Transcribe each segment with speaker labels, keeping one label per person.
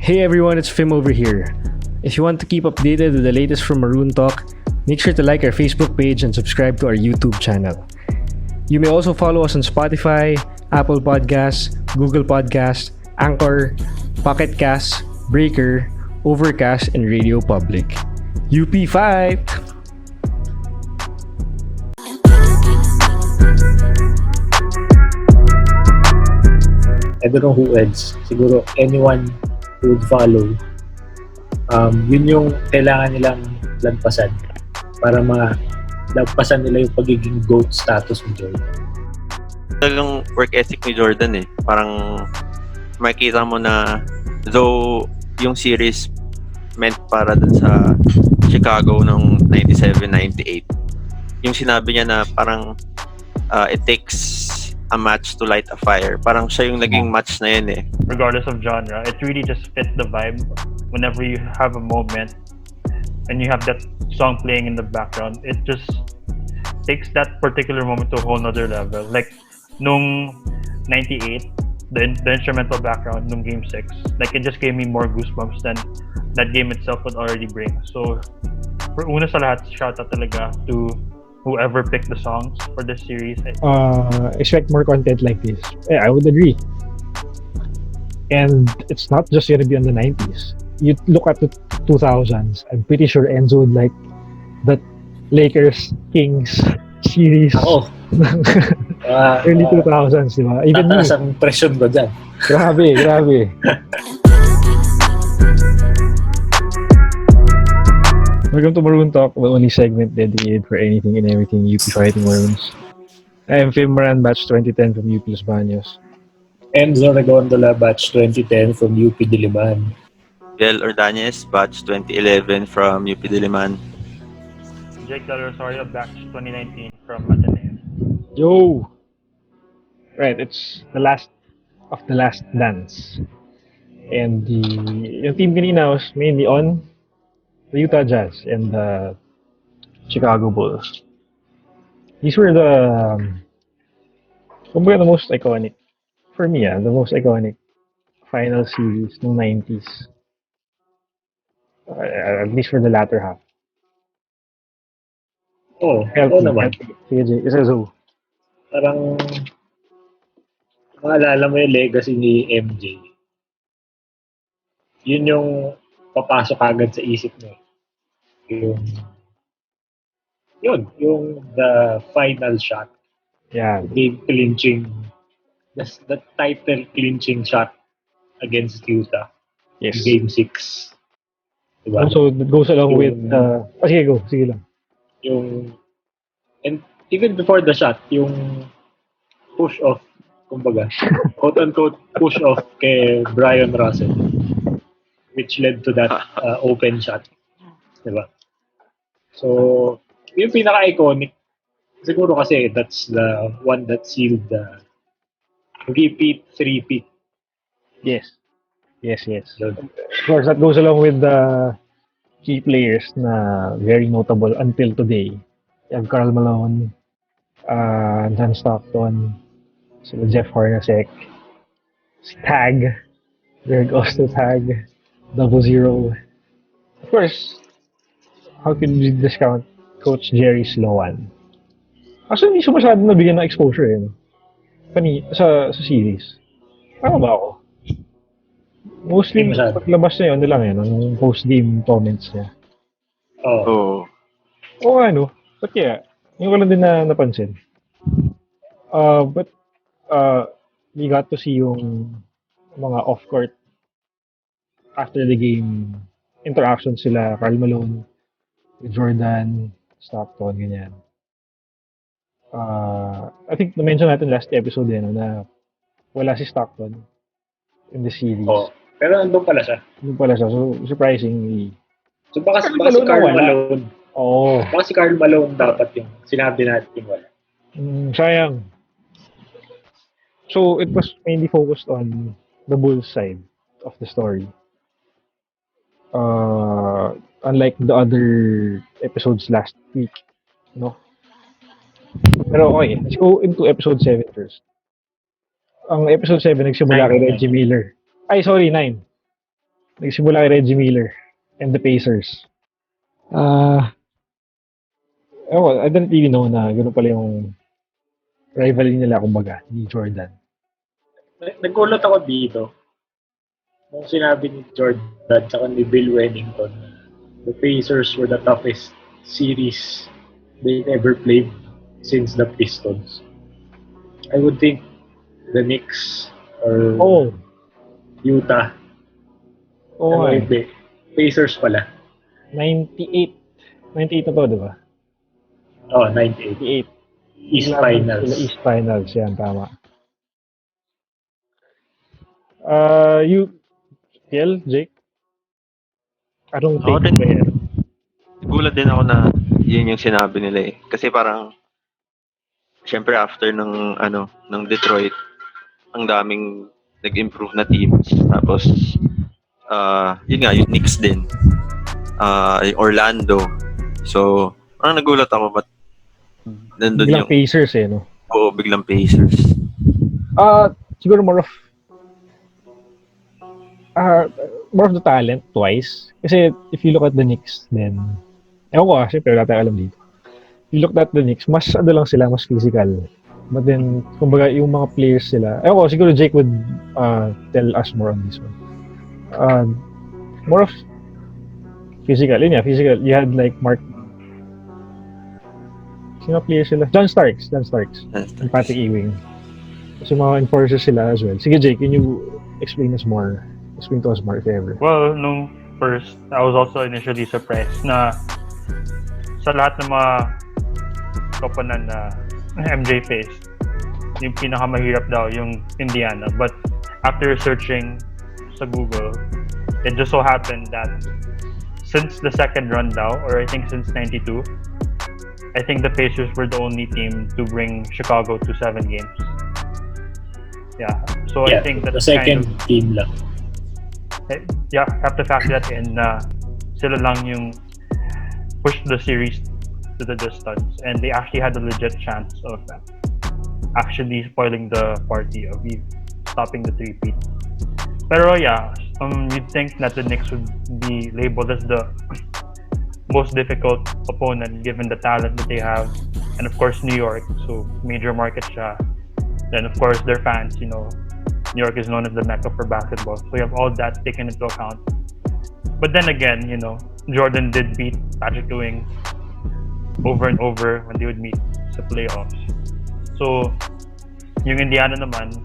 Speaker 1: Hey everyone, it's Fim over here. If you want to keep updated with the latest from Maroon Talk, make sure to like our Facebook page and subscribe to our YouTube channel. You may also follow us on Spotify, Apple Podcasts, Google Podcasts, Anchor, Pocket Casts, Breaker, Overcast, and Radio Public. UP Fight!
Speaker 2: I don't know who else. Siguro anyone who would follow. Yun yung kailangan nilang lagpasan para malagpasan nila yung pagiging GOAT status ni Jordan.
Speaker 3: Talagang work ethic ni Jordan eh. Parang makikita mo na though yung series meant para dun sa Chicago ng 97-98, yung sinabi niya na parang it takes a match to light a fire. Parang siya yung naging match na yun eh.
Speaker 4: Regardless of genre, it really just fit the vibe. Whenever you have a moment and you have that song playing in the background, it just takes that particular moment to a whole nother level. Like nung 98, the instrumental background nung Game 6, like it just gave me more goosebumps than that game itself would already bring. So for una sa lahat, shout out talaga to whoever picked the songs for this series.
Speaker 5: Expect more content like this. Yeah, I would agree. And it's not just gonna be on the 90s. You look at the 2000s, I'm pretty sure Enzo would like that Lakers Kings series
Speaker 2: Ako,
Speaker 5: early 2000s, di ba? Even me.
Speaker 2: tataas ang presyon ko dyan.
Speaker 5: Grabe. Welcome to Maroon Talk, the only segment dedicated for anything and everything UP Fighting Maroons. I am Fim Moran, batch 2010 from UP Los Baños.
Speaker 2: Enzo Regondola, batch 2010 from UP Diliman.
Speaker 3: Biel Ordonez, batch 2011 from UP Diliman.
Speaker 4: Jake Del Rosario, batch 2019 from Ateneo.
Speaker 5: Yo! Right, it's the last of the last dance. And yung team kanina was mainly on the Utah Jazz and the Chicago Bulls. These were the most iconic, for me, the most iconic final series ng 90s. At least for the latter half.
Speaker 2: Oo naman.
Speaker 5: Sige, Jay. Isa so.
Speaker 2: Parang maalala mo yung legacy ni MJ. Yun yung papasok agad sa isip mo. Yung the final shot.
Speaker 5: Yeah.
Speaker 2: Game clinching. The title clinching shot against Utah.
Speaker 5: Yes.
Speaker 2: Game 6. Diba?
Speaker 5: Also, it goes along with... sige, go. Sige lang.
Speaker 2: And even before the shot, yung push off, kumbaga, quote-unquote push off kay Brian Russell, which led to that open shot. Diba? So, yung pinaka-iconic, siguro kasi that's the one that sealed the repeat, three-peat.
Speaker 5: Yes. Of course, that goes along with the key players na very notable until today. You have Karl Malone, John Stockton, sila Jeff Hornacek, si Tag, Greg Osto Tag, 00. Of course, how can we discount Coach Jerry Sloan? Actually, hindi siya masyado nabigyan ng exposure sa series. Tama ba ako? Mostly, paglabas na yun, lang yung post-game comments niya.
Speaker 3: Oo.
Speaker 5: But yeah, yung wala din na napansin. But we got to see yung mga off-court after the game interaction sila, Karl Malone, Jordan, Stockton, ganyan. I think na-mention natin last episode na wala si Stockton in the series.
Speaker 2: Pero nandun pala siya.
Speaker 5: So, surprisingly.
Speaker 2: So, baka si Karl Malone.
Speaker 5: Oo.
Speaker 2: Baka si Karl Malone dapat yung sinabi natin wala.
Speaker 5: Sayang. So, it was mainly focused on the Bulls side of the story. Unlike the other episodes last week, no? Pero okay, let's go into episode 7 first. Ang episode 7 nagsimula kay Reggie Miller. Ay, sorry, 9. Nagsimula kay Reggie Miller and the Pacers. I didn't really know na gano'n pala yung rivalry nila, kumbaga, ni Jordan.
Speaker 2: Nagulat ako dito. Nung sinabi ni Jordan at ni Bill Wennington, the Pacers were the toughest series they ever played since the Pistons. I would think the Knicks or Utah. Hindi. Pacers pala.
Speaker 5: 98. 98 na to, di ba?
Speaker 2: 98. East Finals.
Speaker 5: East Finals, yan, tama. You, Jake? Anong
Speaker 3: Ako
Speaker 5: take mo here?
Speaker 3: Gulat din ako na yun yung sinabi nila eh. Kasi parang, syempre after ng Detroit, ang daming nag-improve na teams. Tapos, yun nga, yung Knicks din. Orlando. So, parang nagulat ako ba't nandun
Speaker 5: Biglang
Speaker 3: yung...
Speaker 5: Pacers eh, no?
Speaker 3: Oo, biglang Pacers.
Speaker 5: Siguro more of the talent twice. Kasi if you look at the Knicks, then ewan ko syempre wala tayong alam dito. If you look at the Knicks, mas lang sila, mas physical. But then, kumbaga, yung mga players sila, ewan ko, siguro Jake would tell us more on this one. More of physical. Yun yeah, physical. You had like sino players sila? John Starks. And Patrick Ewing. So mga enforcers sila as well. Sige Jake, can you explain to us more if ever?
Speaker 4: Well, nung first, I was also initially surprised na sa lahat ng mga koponan na MJ faced, yung pinakamahirap daw yung Indiana. But after searching sa Google, it just so happened that since the second run daw, or I think since 92, I think the Pacers were the only team to bring Chicago to 7 games. Yeah, so I think that's
Speaker 2: the second team lang.
Speaker 4: Yeah, have to factor that in na sila lang yung pushed the series to the distance, and they actually had a legit chance of actually spoiling the party of stopping the three-peat. Pero yeah, you'd think that the Knicks would be labeled as the most difficult opponent given the talent that they have, and of course New York, so major market siya. Then of course their fans, New York is known as the mecca for basketball, so you have all that taken into account. But then again, Jordan did beat Patrick Ewing over and over when they would meet sa playoffs. So yung Indiana naman,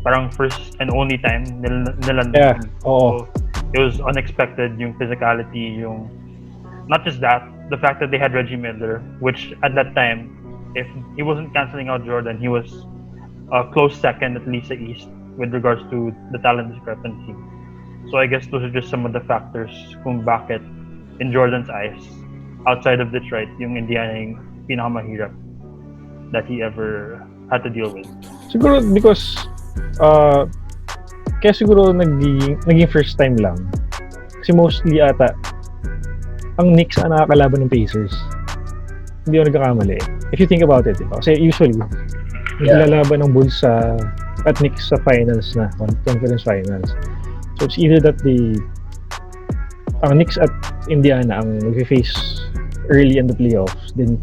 Speaker 4: parang first and only time nila.
Speaker 5: Yeah,
Speaker 4: so it was unexpected, yung physicality, yung not just that, the fact that they had Reggie Miller, which at that time, if he wasn't canceling out Jordan, he was a close second at least sa East with regards to the talent discrepancy. So I guess those are just some of the factors kung bakit in Jordan's eyes, outside of Detroit, yung Indiana yung pinakamahirap that he ever had to deal with.
Speaker 5: Siguro because kaya siguro naging first time lang. Kasi mostly ata ang Knicks ang nakakalaban ng Pacers. Hindi ako nagkakamali. If you think about it, diba? Kasi usually naglalaban ng Bulls at Knicks sa finals na, conference finals. So it's either that ang Knicks at Indiana ang mag-face early in the playoffs. Then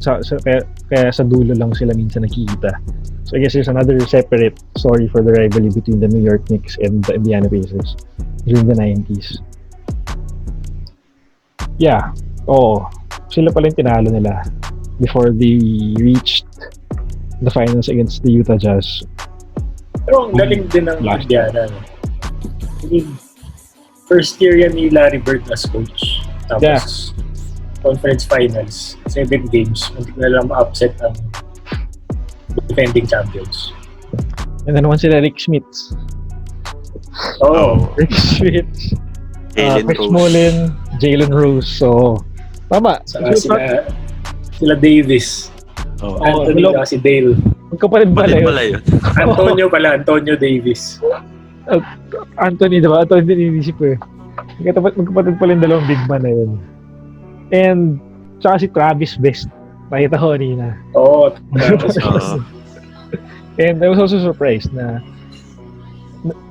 Speaker 5: kaya sa dulo lang sila minsan nakikita. So I guess there's another separate story for the rivalry between the New York Knicks and the Indiana Pacers during the 90s. Yeah. Sila pala yung tinalo nila before they reached the finals against the Utah Jazz.
Speaker 2: Pero ang galing din ng Indiana. I mean, first year yan ni Larry Bird as coach. Tapos, conference finals, 7 games. Hindi na lang ma-upset ang defending champions.
Speaker 5: And then naman sila Rick Smits. Rick Smits. Chris Mullin, Jalen Rose. So, tama.
Speaker 2: Saka sila Davis. Anthony si Dale.
Speaker 5: Magkapatid pala yun.
Speaker 2: Antonio Davis.
Speaker 5: Anthony, diba? Anthony din inisip ko eh. Magkapatid pala yung dalawang big man na yun. And, tsaka si Travis Best. Nakita ko kanina. And I was also surprised na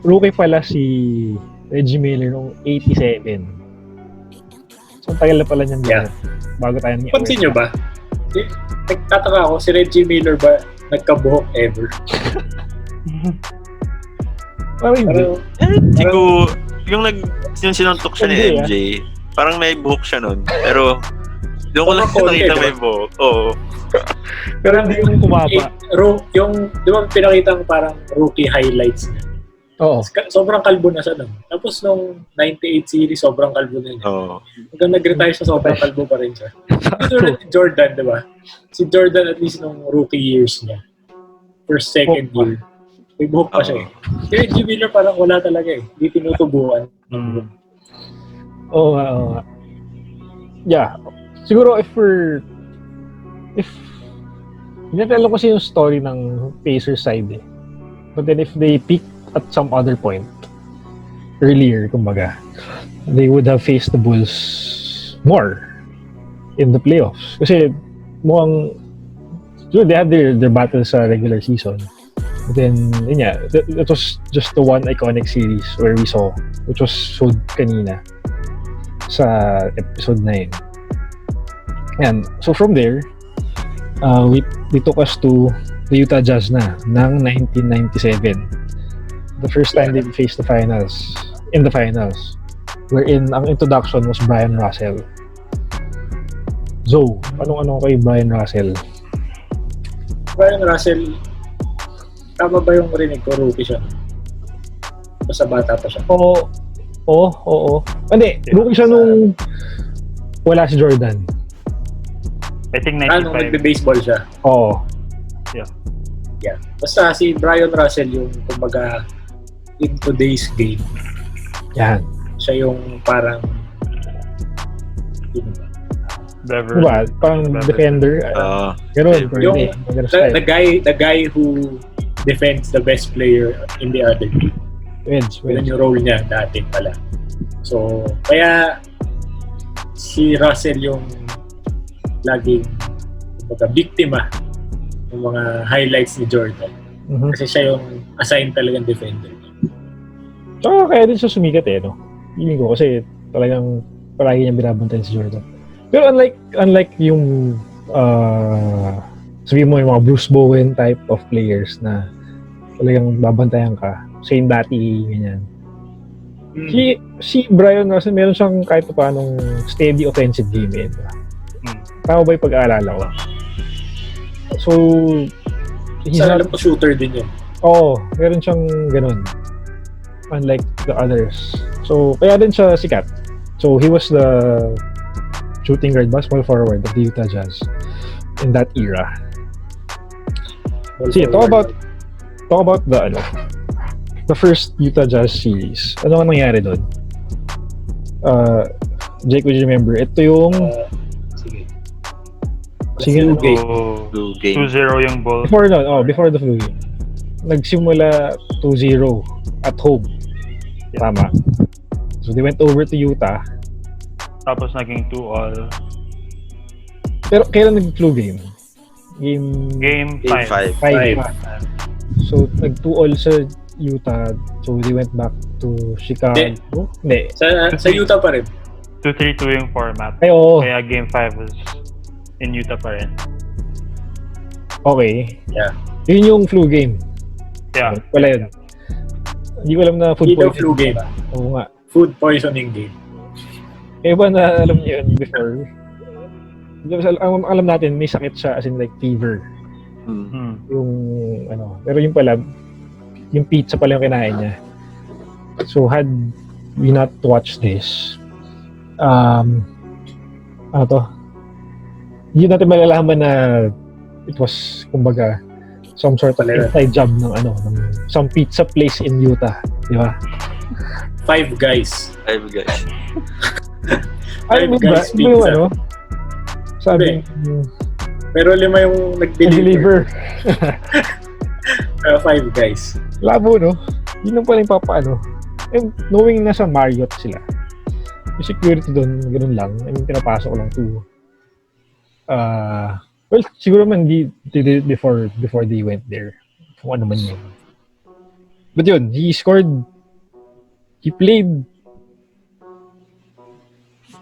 Speaker 5: rookie pala si Reggie Miller noong 87. So, ang tagal na pala niyan
Speaker 2: Yeah.
Speaker 5: bago tayo nang
Speaker 2: Pansin nyo ba? Nagtataka ako, si Reggie Miller ba nagkabuhok ever?
Speaker 5: Parang hindi.
Speaker 2: Parang,
Speaker 3: Siguro, yung sinuntok siya ni
Speaker 5: Hindi,
Speaker 3: MJ, parang may buhok siya nun. Pero, doon ko lang
Speaker 2: Parang konti,
Speaker 3: nakita
Speaker 2: diba?
Speaker 3: may buhok. Oo.
Speaker 5: Pero hindi yung kumapa.
Speaker 2: yung, di ba pinakita parang rookie highlights niya?
Speaker 5: Oo.
Speaker 2: Sobrang kalbo na siya nun. Tapos nung 98 series, sobrang kalbo na niya.
Speaker 3: Oo.
Speaker 2: Hanggang nag-retire siya, sobrang kalbo pa rin siya. Tulad ni Jordan, di ba? Si Jordan at least nung rookie years niya. First, second
Speaker 5: Buhok pa.
Speaker 2: year. May buhok pa siya eh. Si Reggie Miller parang wala talaga eh. Hindi tinutubuan.
Speaker 5: Oo nga, oo nga. Yeah. Siguro if hindi natin alam kasi yung story ng Pacers side eh. But then if they peak at some other point earlier, kumbaga, they would have faced the Bulls more in the playoffs. Kasi mukhang they had their battles sa regular season. But then, yun nga, it was just the one iconic series where we saw, which was showed kanina sa episode 9. And so from there, we took us to the Utah Jazz na ng 1997. The first time they faced the finals, in the finals, wherein ang introduction was Brian Russell. So, anong kay Brian Russell?
Speaker 2: Brian Russell, tama ba yung rinig ko? Rookie siya. Basta bata pa siya.
Speaker 5: Oo. Hindi, rookie siya nung wala si Jordan.
Speaker 4: I think
Speaker 2: Nung
Speaker 4: 95.
Speaker 2: nagbe-baseball siya.
Speaker 5: Oo.
Speaker 2: Yeah. Basta si Brian Russell yung, kumbaga, in today's game,
Speaker 5: Yan.
Speaker 2: siya yung parang, yun ba?
Speaker 4: Beverly.
Speaker 5: Diba? Parang
Speaker 4: Beverly.
Speaker 5: defender. Ganun.
Speaker 2: Yung,
Speaker 5: Ganun style.
Speaker 2: the guy who defends the best player in the other team.
Speaker 5: Wedge.
Speaker 2: Yun yung role niya dati pala. So, kaya si Russell yung laging kumbaga biktima ng mga highlights ni Jordan.
Speaker 5: Mhm.
Speaker 2: Kasi siya yung assigned talagang defender.
Speaker 5: So, kaya din siya sumikat eh, no? Feeling ko kasi talagang palagi niya binabantayan si Jordan. Pero unlike yung sabihin mo yung mga Bruce Bowen type of players na talagang babantayan ka. Same dati, ganyan. Si Brian Russell, meron siyang kahit pa paanong steady offensive game eh. Diba? Tama ba yung pag-aalala ko? So, he's
Speaker 2: Sa
Speaker 5: not...
Speaker 2: alam ko shooter din yun.
Speaker 5: Oo, meron siyang ganun. Unlike the others. So, kaya din siya sikat. So, he was the shooting guard basketball forward of the Utah Jazz in that era. Sige, talk about the first Utah Jazz series. Ano ang nangyari doon? Jake, would you remember? Ito yung...
Speaker 2: Sige.
Speaker 5: Sige,
Speaker 3: Blue game.
Speaker 4: 2-0 yung ball.
Speaker 5: before the flu game. Nagsimula 2-0 at home. Tama. So, they went over to Utah.
Speaker 4: Tapos naging 2-all.
Speaker 5: Pero kailan nag-flu game?
Speaker 4: Game 5.
Speaker 5: 5. So, nag-2-all sa Utah. So, they went back to Chicago. Hindi.
Speaker 2: Sa Utah pa rin.
Speaker 4: 2-3-2 yung format.
Speaker 5: Ay, oo.
Speaker 4: Kaya game 5 was in Utah pa rin.
Speaker 5: Okay.
Speaker 2: Yeah.
Speaker 5: Yun yung flu game.
Speaker 4: Yeah.
Speaker 5: Wala yun. Hindi ko alam na food
Speaker 2: Hindi daw
Speaker 5: poisoning.
Speaker 2: flu game.
Speaker 5: Oo nga.
Speaker 2: Food poisoning game.
Speaker 5: Eh ba na alam niyo yun before? Ang alam natin, may sakit siya as in like fever. Yung ano. Pero yung pala, yung pizza pala yung kinain niya. So had we not watched this, ano to? Hindi natin malalaman na it was, kumbaga, some sort of inside job ng some pizza place in Utah. Di ba?
Speaker 2: Five guys.
Speaker 5: Ay,
Speaker 2: Five guys
Speaker 5: ba yung
Speaker 2: pizza.
Speaker 5: Sabi,
Speaker 2: Pero 5 yung nag-deliver. Five guys.
Speaker 5: Labo, no? Yun lang pala yung papaano. And knowing na sa Marriott sila, yung security doon, ganun lang. I mean, pinapasok ko lang to. Well, siguro man they did it before they went there. Kung ano man yun. But yun, he scored he played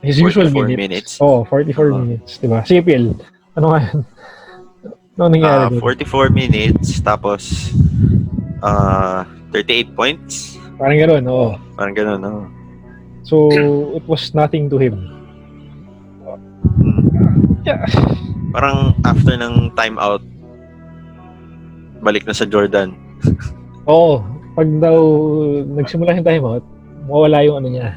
Speaker 5: his usual
Speaker 3: 44
Speaker 5: minutes.
Speaker 3: minutes.
Speaker 5: Oh, 44 minutes, di ba? CPL. Ano nga yun? Ano nangyari doon?
Speaker 3: 44 minutes, tapos 38 points.
Speaker 5: Parang gano'n, oo.
Speaker 3: Parang ganun, no?
Speaker 5: So, it was nothing to him. Yeah.
Speaker 3: Parang after ng timeout, balik na sa Jordan.
Speaker 5: Oo. Pag daw nagsimula yung timeout, mawala yung ano niya.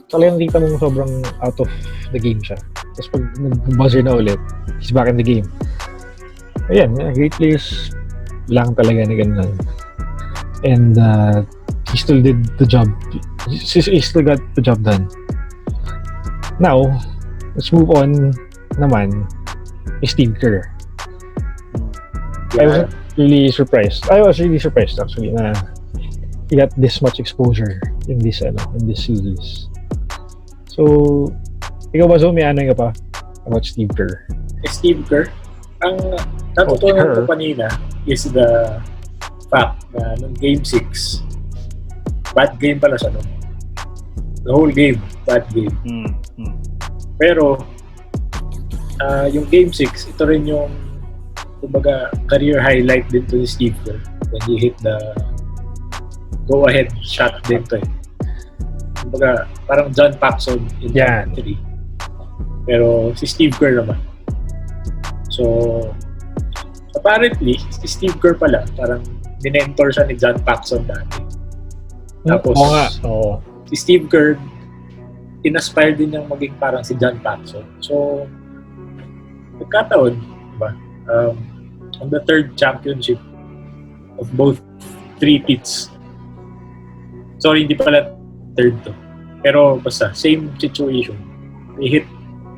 Speaker 5: Talagang nakita mo sobrang out of the game siya. Tapos pag nag-buzzer na ulit, he's back in the game. Ayan, great players lang talaga na ganun. And he still did the job. He still got the job done. Now, let's move on naman is Steve Kerr. I wasn't really surprised. I was really surprised actually na he got this much exposure in this series. So, ikaw ba, Zo, may ano ka pa about Steve Kerr?
Speaker 2: Steve Kerr, ang natutunan ko kanina is the fact na nung Game 6, bad game pala siya nun. The whole game, bad game. Pero, yung Game 6, ito rin yung kumbaga career highlight din to ni Steve Kerr when he hit the go-ahead shot din to eh. Kumbaga, parang John Paxson in
Speaker 5: Yeah.
Speaker 2: 3. Pero si Steve Kerr naman. So, apparently, si Steve Kerr pala, parang minentor siya ni John Paxson dati. Tapos, si Steve Kerr, inaspire din niyang maging parang si John Paxson. So, nagkataon, diba? On the third championship of both three-peats. Sorry, hindi pala third to. Pero basta, same situation. They hit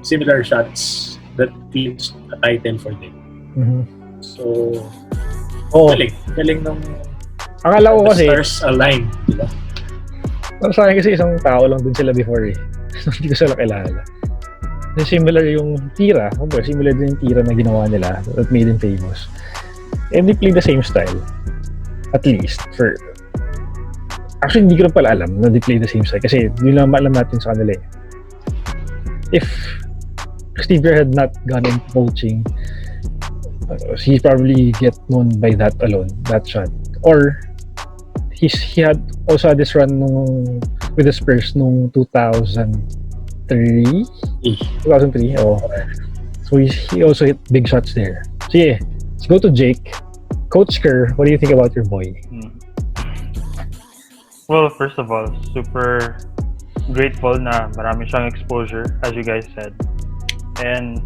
Speaker 2: similar shots that clinched a title for them.
Speaker 5: Mm-hmm.
Speaker 2: So, galing nung
Speaker 5: akala ko kasi
Speaker 2: stars align, diba?
Speaker 5: Sa akin kasi isang tao lang din sila before eh. Hindi ko sila kilala. Kasi similar yung tira. Similar din yung tira na ginawa nila that made them famous. And they play the same style. At least. Actually, hindi ko rin pala alam na they play the same style. Kasi yun lang alam natin sa kanila eh. If Steve Kerr had not gone into coaching, he probably get known by that alone, that shot. Or he had also had this run with the Spurs nung 2003. Oh. So he also hit big shots there. So yeah, let's go to Jake. Coach Kerr, what do you think about your boy?
Speaker 4: Well, first of all, super grateful na marami siyang exposure, as you guys said. And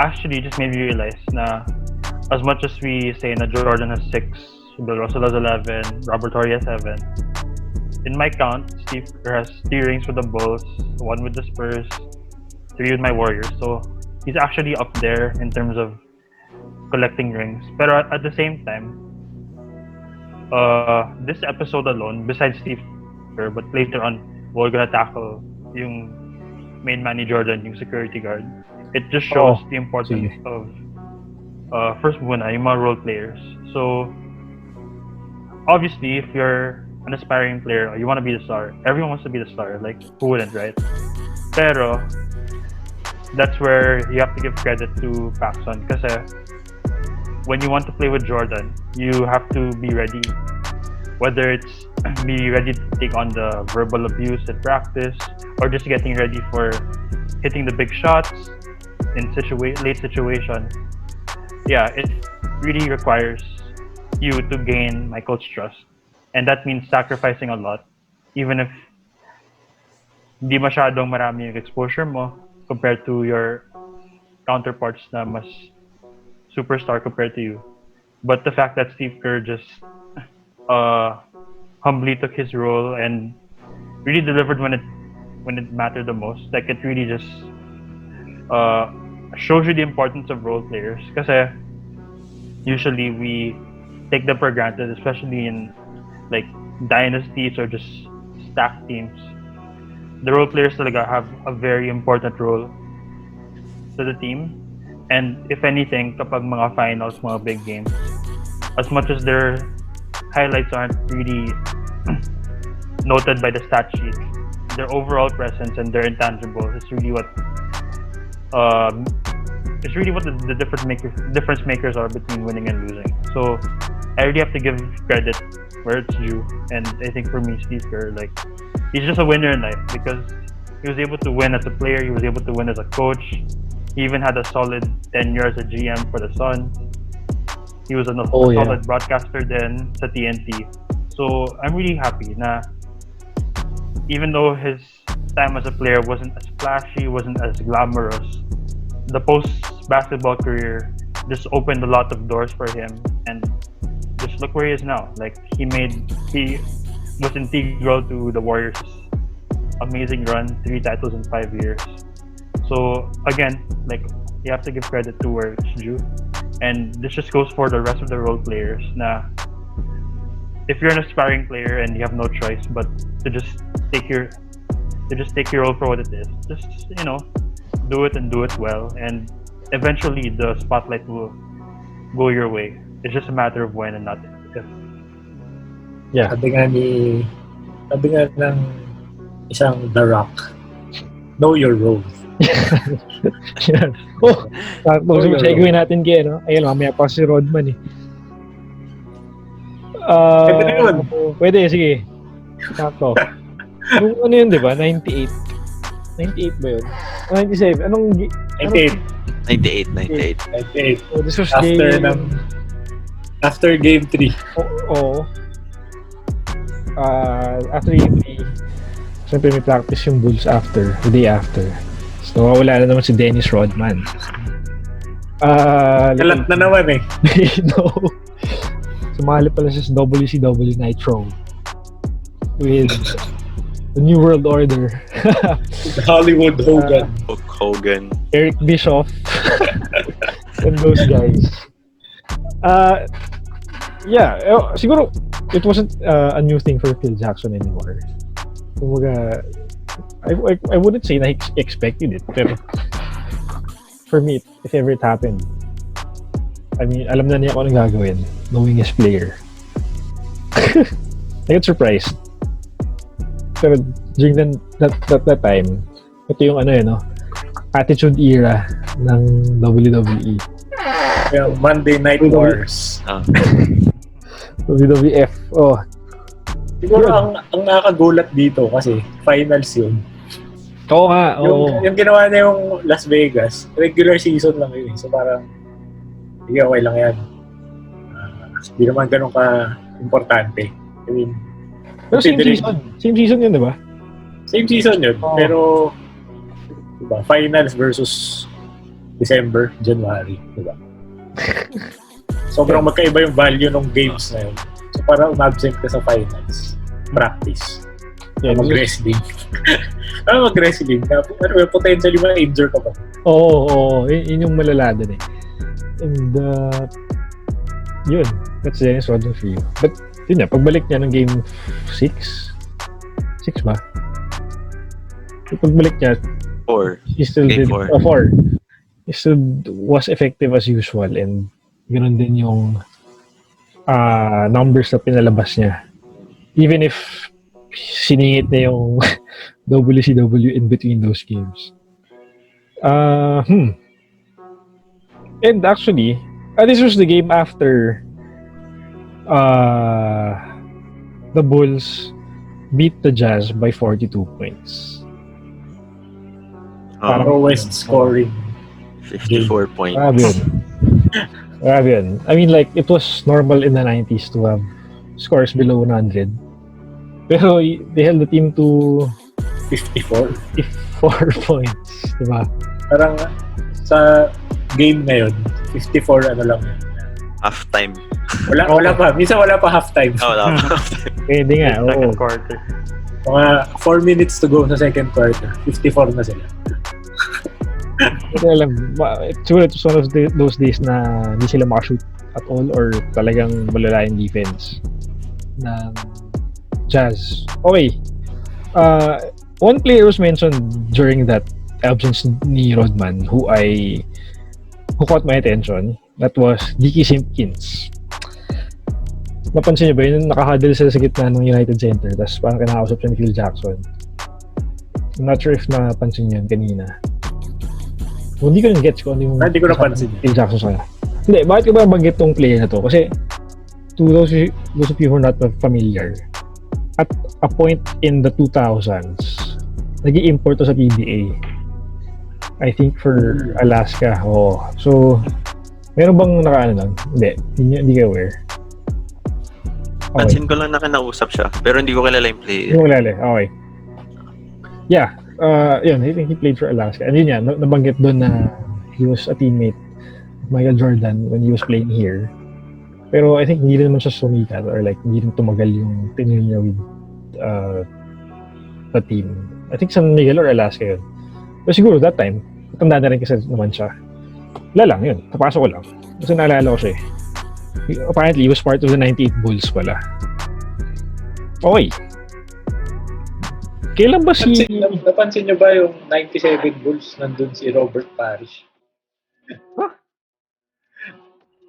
Speaker 4: actually, just made me realize na as much as we say na Jordan has 6, Bill Russell has 11, Robert Horry has 7, in my count, Steve Kerr has 3 rings with the Bulls, 1 with the Spurs, 3 with my Warriors. So he's actually up there in terms of collecting rings. Pero at the same time, this episode alone, besides Steve Kerr, but later on, we're gonna tackle yung main man ni Jordan, yung security guard. It just shows the importance of first muna, yung mga role players. So, obviously, if you're an aspiring player, you want to be the star. Everyone wants to be the star. Like, who wouldn't, right? Pero, that's where you have to give credit to Paxson. Kasi, when you want to play with Jordan, you have to be ready. Whether it's be ready to take on the verbal abuse at practice, or just getting ready for hitting the big shots in late situation. Yeah, it really requires you to gain Michael's trust. And that means sacrificing a lot. Even if di masyadong marami yung exposure mo compared to your counterparts na mas superstar compared to you. But the fact that Steve Kerr just humbly took his role and really delivered when it mattered the most. Like, it really just shows you the importance of role players. Kasi usually we take them for granted, especially in like dynasties or just stacked teams. The role players talaga have a very important role to the team. And if anything, kapag mga finals, mga big games, as much as their highlights aren't really noted by the stat sheet. Their overall presence and their intangibles is really what the difference makers are between winning and losing. So I really have to give credit where it's due, and I think for me, Steve Kerr, like, he's just a winner in life because he was able to win as a player, he was able to win as a coach. He even had a solid tenure as a GM for the Suns. He was a solid broadcaster then sa TNT. So I'm really happy na even though his time as a player wasn't as flashy, wasn't as glamorous, the post-basketball career just opened a lot of doors for him, and just look where he is now. Like, he was integral to the Warriors' amazing run, 3 titles in 5 years. So again, like, you have to give credit to where it's due, and this just goes for the rest of the role players. Na if you're an aspiring player and you have no choice but to just take your role for what it is, just do it and do it well, and eventually the spotlight will go your way. It's just a matter of when and not if.
Speaker 5: Yeah.
Speaker 2: Sabi nga ng isang The Rock, know your role.
Speaker 5: Yan. Tapos segue natin kay ayun, mamaya pa si Rodman eh.
Speaker 2: Pwede na yun.
Speaker 5: Pwede, sige. Sakto. Nung ano yun, di ba? 98. 98 ba yun? 97.
Speaker 2: 98.
Speaker 3: 98.
Speaker 5: Oh, this was
Speaker 2: After game 3.
Speaker 5: Oo. After game 3, siyempre may practice yung Bulls the day after. So, nawawala na naman si Dennis Rodman.
Speaker 2: Kalat na naman eh.
Speaker 5: No. Sumali pala siya sa WCW Nitro with the New World Order.
Speaker 2: Hollywood Hogan.
Speaker 3: Hulk Hogan.
Speaker 5: Eric Bischoff. And those guys. Siguro it wasn't a new thing for Phil Jackson anymore. Kumbaga, I wouldn't say na he expected it, pero for me, if ever it happened, I mean, alam na niya kung anong gagawin, knowing his player. I got surprised. Pero during that time, ito yung attitude era ng WWE.
Speaker 2: Yung Monday Night Wars.
Speaker 5: WWF. Oh.
Speaker 2: Siguro ang nakakagulat dito kasi finals yun.
Speaker 5: Oo nga.
Speaker 2: Yung ginawa niya yung Las Vegas, regular season lang yun. So parang, sige, okay lang yan. Hindi naman ganun ka-importante. I mean,
Speaker 5: pero same season yun, di ba?
Speaker 2: Same season yun. Oh. Pero, diba, finals versus December, January, diba? Sobrang magkaiba yung value ng games na yun. So parang umabsent ka sa finals. Practice.
Speaker 5: Yeah,
Speaker 2: mag-wrestling. Mag-wrestling. Potentially ma-injure ka pa.
Speaker 5: Oo. Yun yung malala dun eh. And, yun. That's Dennis Rodman for you. But, yun na, pagbalik niya ng game 6? 6 ba? Pagbalik niya,
Speaker 3: 4.
Speaker 5: He still
Speaker 3: game
Speaker 5: did 4. He still was effective as usual, and ganoon din yung numbers na pinalabas niya. Even if siningit na yung WCW in between those games. And actually, this was the game after the Bulls beat the Jazz by 42 points.
Speaker 2: Lowest scoring.
Speaker 3: 54 points.
Speaker 5: Grabe yun. I mean, like, it was normal in the 90s to have scores below 100. Pero they held the team to
Speaker 2: 54
Speaker 5: points. Diba?
Speaker 2: Parang sa game na yun, 54 lang yun.
Speaker 3: Half-time.
Speaker 2: Wala pa. Minsan wala pa half-time.
Speaker 3: Wala pa.
Speaker 5: Pwede nga,
Speaker 4: Second quarter.
Speaker 2: Mga 4 minutes to go sa second quarter. 54 na sila.
Speaker 5: Hindi alam. Siguro it was one of those days na hindi sila makashoot at all or talagang malala yung defense ng Jazz. Okay. One player was mentioned during that absence ni Rodman who caught my attention. That was Dicky Simpkins. napansin niyo ba yun, nakahuddle sila sa gitna ng United Center, tapos parang kinakausap siya ni Phil Jackson. I'm not sure if napansin niyo yun kanina. Hindi ko rin gets kung ano yung...
Speaker 2: Hindi ko napansin.
Speaker 5: Phil Jackson sa kanya. Hindi, bakit ko ba banggit tong player na to? Kasi, to those of you who are not familiar, at a point in the 2000s, nag-i-import to sa PBA. I think for Alaska. Oh. So, meron bang nakaano lang? Hindi kayo aware. Okay.
Speaker 3: Pansin ko lang na kinausap siya, pero hindi ko kilala yung player.
Speaker 5: Hindi mo kilala. Okay. Yeah. Yun, I think he played for Alaska. And yun yan, nabanggit doon na he was a teammate of Michael Jordan when he was playing here. Pero I think hindi rin naman siya sumikat or like hindi rin tumagal yung tenure niya with the team. I think San Miguel or Alaska yun. Pero siguro that time, tanda na rin kasi naman siya. Wala lang yun. Napasok ko lang. Kasi naalala ko siya eh. Apparently, he was part of the 98 Bulls pala. Okay. Kailan ba si...
Speaker 2: Napansin niyo ba yung 97 Bulls nandun si Robert Parrish?
Speaker 5: Huh?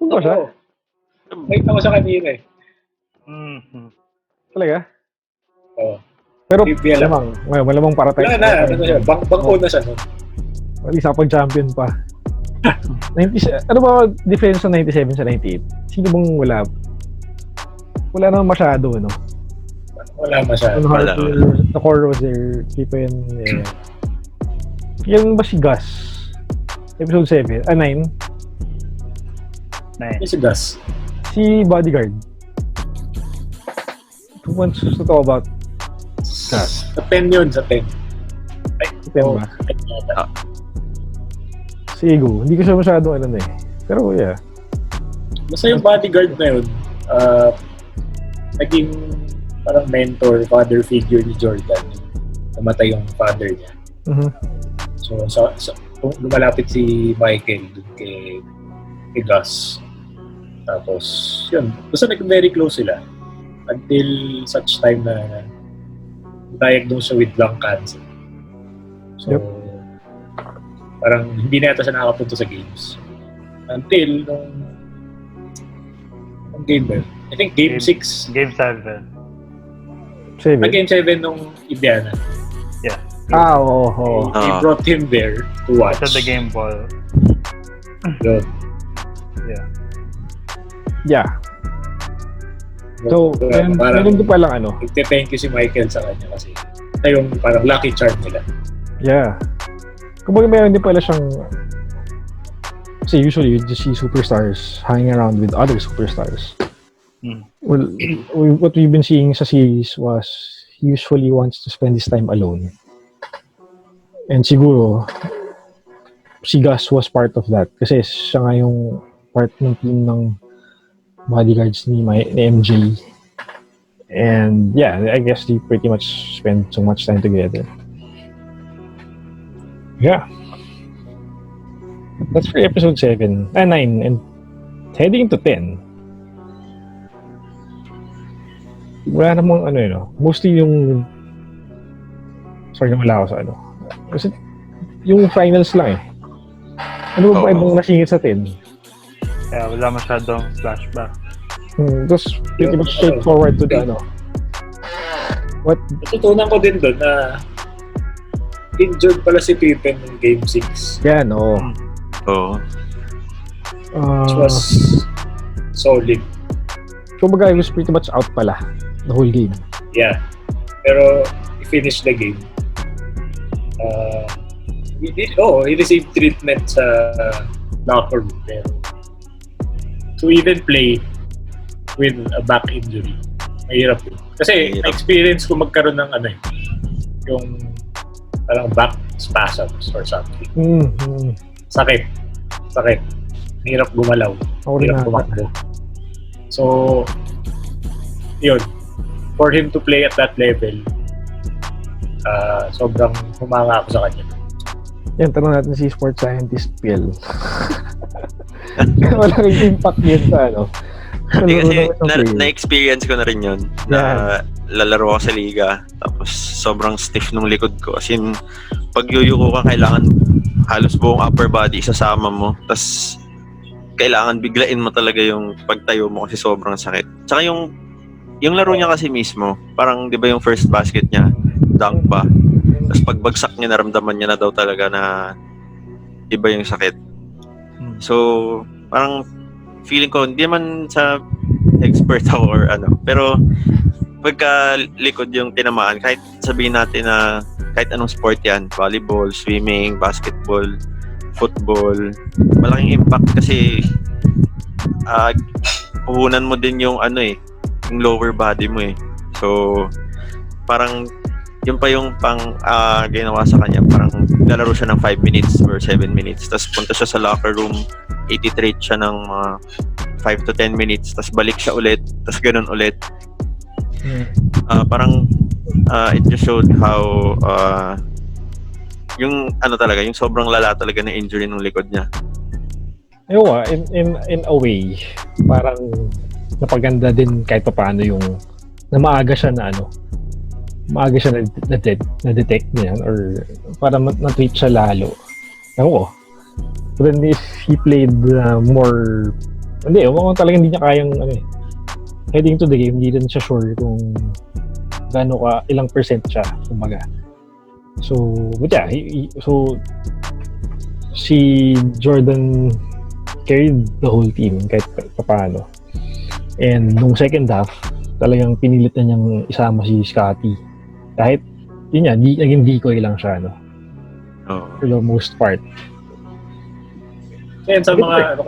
Speaker 5: Ano ba siya?
Speaker 2: May tao sa kanina eh.
Speaker 5: Talaga?
Speaker 2: Oo.
Speaker 5: Pero
Speaker 2: Trivia lang.
Speaker 5: malamang para tayo.
Speaker 2: Ano siya? Bangko na siya nun.
Speaker 5: At least pag-champion pa. 97, ano ba difference ng 97 sa 98? Sino bang wala? Wala naman masyado, no?
Speaker 2: Wala masyado.
Speaker 5: The core was there. People yun, Yan ba si Gus? Episode 7? 9?
Speaker 2: Yung si Gus.
Speaker 5: Si Bodyguard. Who wants to talk about Gus?
Speaker 2: Sa 10 yun, sa 10. Ay,
Speaker 5: September. Sigo. Hindi ko siya masyadong alam eh. Pero yeah.
Speaker 2: Basta yung bodyguard na yun, naging parang mentor, father figure ni Jordan. Namatay yung father niya.
Speaker 5: Mm-hmm.
Speaker 2: So lumalapit si Michael dun kay Gus. Tapos, yun. Basta nag-very close sila. Until such time na diagnosed siya with lung cancer. So, parang hindi na yata siya nakapunta sa games. Until nung game ba yun? I think game 6.
Speaker 4: Game 7.
Speaker 2: Game 7 nung Indiana.
Speaker 4: Yeah.
Speaker 5: Oo.
Speaker 2: They brought him there to watch.
Speaker 4: At the game ball.
Speaker 2: Yun.
Speaker 5: Yeah. So, meron ko palang ano.
Speaker 2: Thank you si Michael sa kanya kasi ito yung parang lucky charm nila.
Speaker 5: Yeah. Kumbaga meron din pala siyang kasi usually you just see superstars hanging around with other superstars. Well, what we've been seeing sa series was he usually wants to spend his time alone. And siguro si Gus was part of that kasi siya nga yung part ng team ng bodyguards ni MJ. And yeah, I guess they pretty much spend so much time together. Yeah. That's for episode 9 and heading to 10. Wala namang mostly yung sorry na wala ako sa kasi yung finals lang eh. Ano ba ibang nasingit sa 10?
Speaker 4: Yeah, wala masyadong flashback.
Speaker 5: Just pretty much straightforward to the What?
Speaker 2: Natutunan ko din doon na injured pala si Pippen ng Game 6.
Speaker 5: Yeah, no.
Speaker 3: Oo.
Speaker 2: Which was solid.
Speaker 5: Kumbaga, he was pretty much out pala the whole game.
Speaker 2: Yeah. Pero he finished the game. He received treatment sa locker room. Pero to even play with a back injury, mahirap yun. Kasi experience ko magkaroon ng yung parang back spasms or something. Sakit. Hirap gumalaw. Hirap tumakbo. So, yun. For him to play at that level, sobrang humanga ako sa kanya.
Speaker 5: Yan, tanong natin si sports scientist Phil. Walang impact yun sa
Speaker 3: Kasi na-experience ko na rin yun. Na lalaro ako sa liga. Tapos sobrang stiff nung likod ko. As in, pag yuyuko ka, kailangan halos buong upper body isasama mo. Tapos kailangan biglain mo talaga yung pagtayo mo kasi sobrang sakit. Tsaka yung laro niya kasi mismo, parang 'di ba yung first basket niya, dunk ba? Tapos pagbagsak niya naramdaman niya na daw talaga na iba yung sakit. So, parang feeling ko hindi man sa expert ako or ano, pero pagka likod yung tinamaan, kahit sabihin natin na kahit anong sport yan, volleyball, swimming, basketball, football, malaking impact kasi puhunan mo din yung ano eh, yung lower body mo eh. So, parang yun pa yung ginawa sa kanya, parang lalaro siya ng 5 minutes or 7 minutes, tapos punta siya sa locker room, 83 siya ng mga 5 to 10 minutes, tapos balik siya ulit, tapos ganun ulit. Parang it just showed how yung ano talaga, yung sobrang lala talaga na injury ng likod niya.
Speaker 5: Ewa, in a way, parang napaganda din kahit pa paano yung na maaga siya na na-detect niya or para na-treat siya lalo. Ewan ko. But then if he played more, ewan ko talaga hindi niya kayang heading to the game, hindi rin siya sure kung gaano ilang percent siya, kumbaga. So, but yeah, so si Jordan carried the whole team kahit paano. And nung second half, talagang pinilit na niyang isama si Scottie. Kahit, yun yan, naging decoy lang siya, for the most part.
Speaker 2: Kaya sa mga,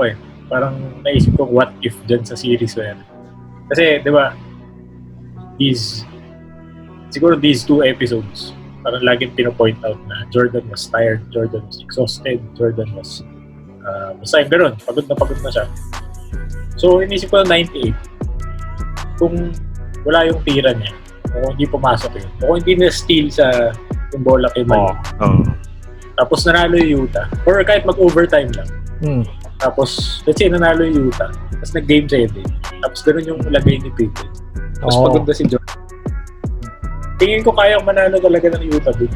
Speaker 2: parang naisip ko what if dyan sa series na yan. Kasi, di ba, siguro these 2 episodes, parang laging pinopoint out na Jordan was tired, Jordan was exhausted, Jordan was basta yung gano'n, pagod na siya. So, inisip ko na 98, kung wala yung tira niya, o hindi pumasok yun, o hindi na-steal sa yung bola kay Malik. Tapos nanalo yung Utah, or kahit mag-overtime lang. Tapos, let's say nanalo yung Utah, tapos nag-game 7, tapos gano'n yung lagay ni Pippen. Tapos pagod na si Jordan. Tingin ko kayang manalo talaga ng Utah dun.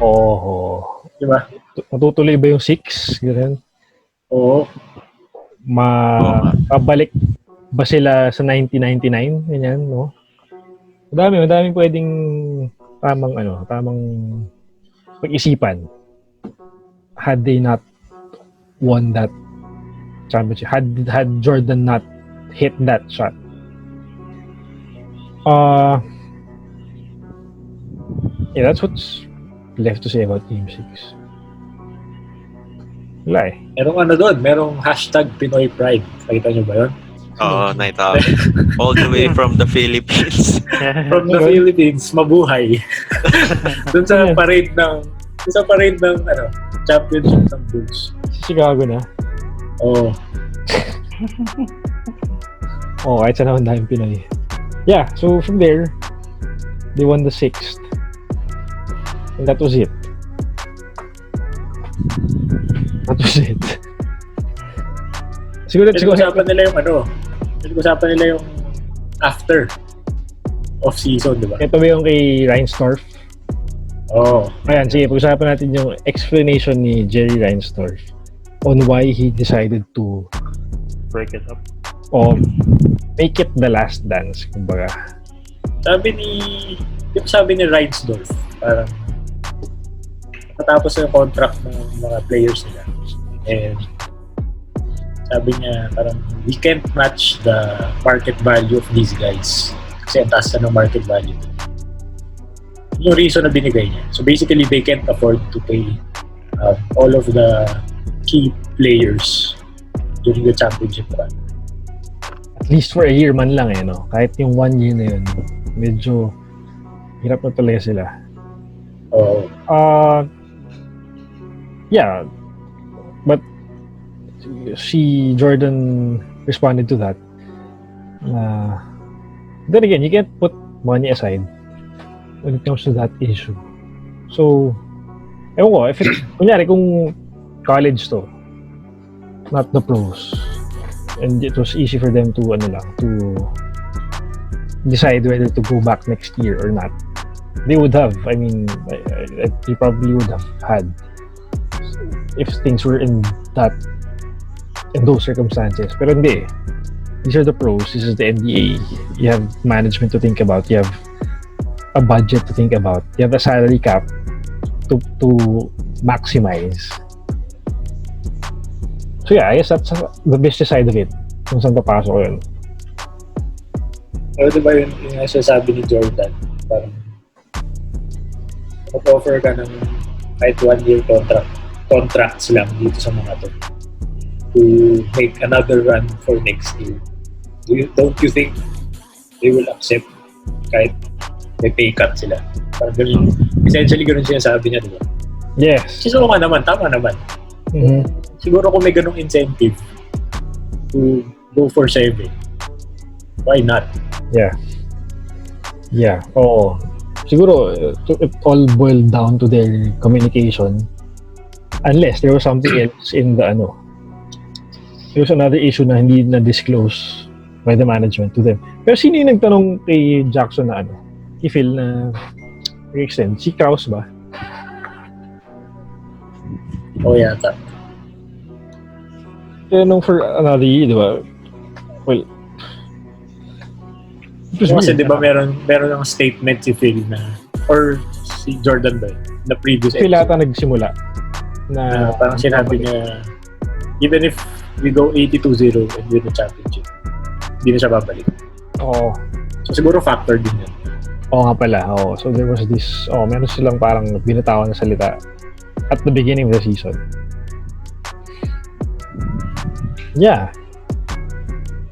Speaker 2: Di ba?
Speaker 5: Matutuloy ba yung 6? Ganun.
Speaker 2: Oo.
Speaker 5: Pabalik ba sila sa 1999? Ganyan, no? Madaming pwedeng tamang pag-isipan had they not won that championship, had Jordan not hit that shot. Yeah, that's what's left to say about Game 6. Wala eh.
Speaker 2: Merong hashtag Pinoy Pride. Nakita nyo ba yun?
Speaker 3: Oo, nakita ko. All the way from the Philippines.
Speaker 2: From the Philippines, mabuhay. Dun sa parade ng championship ng Bulls.
Speaker 5: Chicago na?
Speaker 2: Oo.
Speaker 5: Kahit saan naman dahil Pinoy. Yeah, so from there, they won the 6th. And that was it. Siguro
Speaker 2: usapan nila yung after of season, di ba?
Speaker 5: Ito ba yung kay Reinsdorf? Ayan, sige, pag-usapan natin yung explanation ni Jerry Reinsdorf on why he decided to
Speaker 4: break it up.
Speaker 5: Make it the last dance, kumbaga.
Speaker 2: Sabi ni Reinsdorf, parang matapos yung contract ng mga players nila. And sabi niya, parang we can't match the market value of these guys. Kasi ang taas na ng market value. Yung reason na binigay niya. So basically, they can't afford to pay all of the key players during the championship run.
Speaker 5: At least for a year man lang no? Kahit yung 1 year na yun, medyo hirap na talaga sila. Yeah, but si Jordan responded to that. Then again, you can't put money aside when it comes to that issue. So, ewan ko, if it's, kunyari kung college to, not the pros, and it was easy for them to decide whether to go back next year or not, they would have. I mean, they probably would have had if things were in that in those circumstances. Pero hindi. These are the pros. This is the NBA. You have management to think about. You have a budget to think about. You have a salary cap to maximize. So yeah, I guess that's the business side of it. Kung saan papasok yun.
Speaker 2: Pero diba yung nasasabi ni Jordan, parang mag-offer ka ng kahit 1-year contracts lang dito sa mga to make another run for next year. Don't you think they will accept kahit may pay cut sila? Parang ganun. Essentially, ganun sinasabi niya, diba?
Speaker 5: Yes.
Speaker 2: So nga naman, tama naman.
Speaker 5: Mm-hmm.
Speaker 2: Siguro kung may ganung incentive to go for 7, why not?
Speaker 5: Yeah. Oo. Siguro, it all boiled down to their communication. Unless there was something else in the there was another issue na hindi na-disclose by the management to them. Pero sino yung nagtanong kay Jackson na i-feel na i-extend? Si Kraus ba?
Speaker 2: Yata.
Speaker 5: Kaya nung for another year, di ba? Well,
Speaker 2: Kasi di ba meron ng statement si Phil na, or si Jordan ba, na previous
Speaker 5: Phil ata nagsimula na
Speaker 2: parang sinabi niya, even if we go 82-0 and win the championship, hindi na siya babalik.
Speaker 5: Oo.
Speaker 2: So siguro factor din yun.
Speaker 5: Oo nga pala. Oo. So there was this, meron silang parang binatawan na salita at the beginning of the season. Yeah.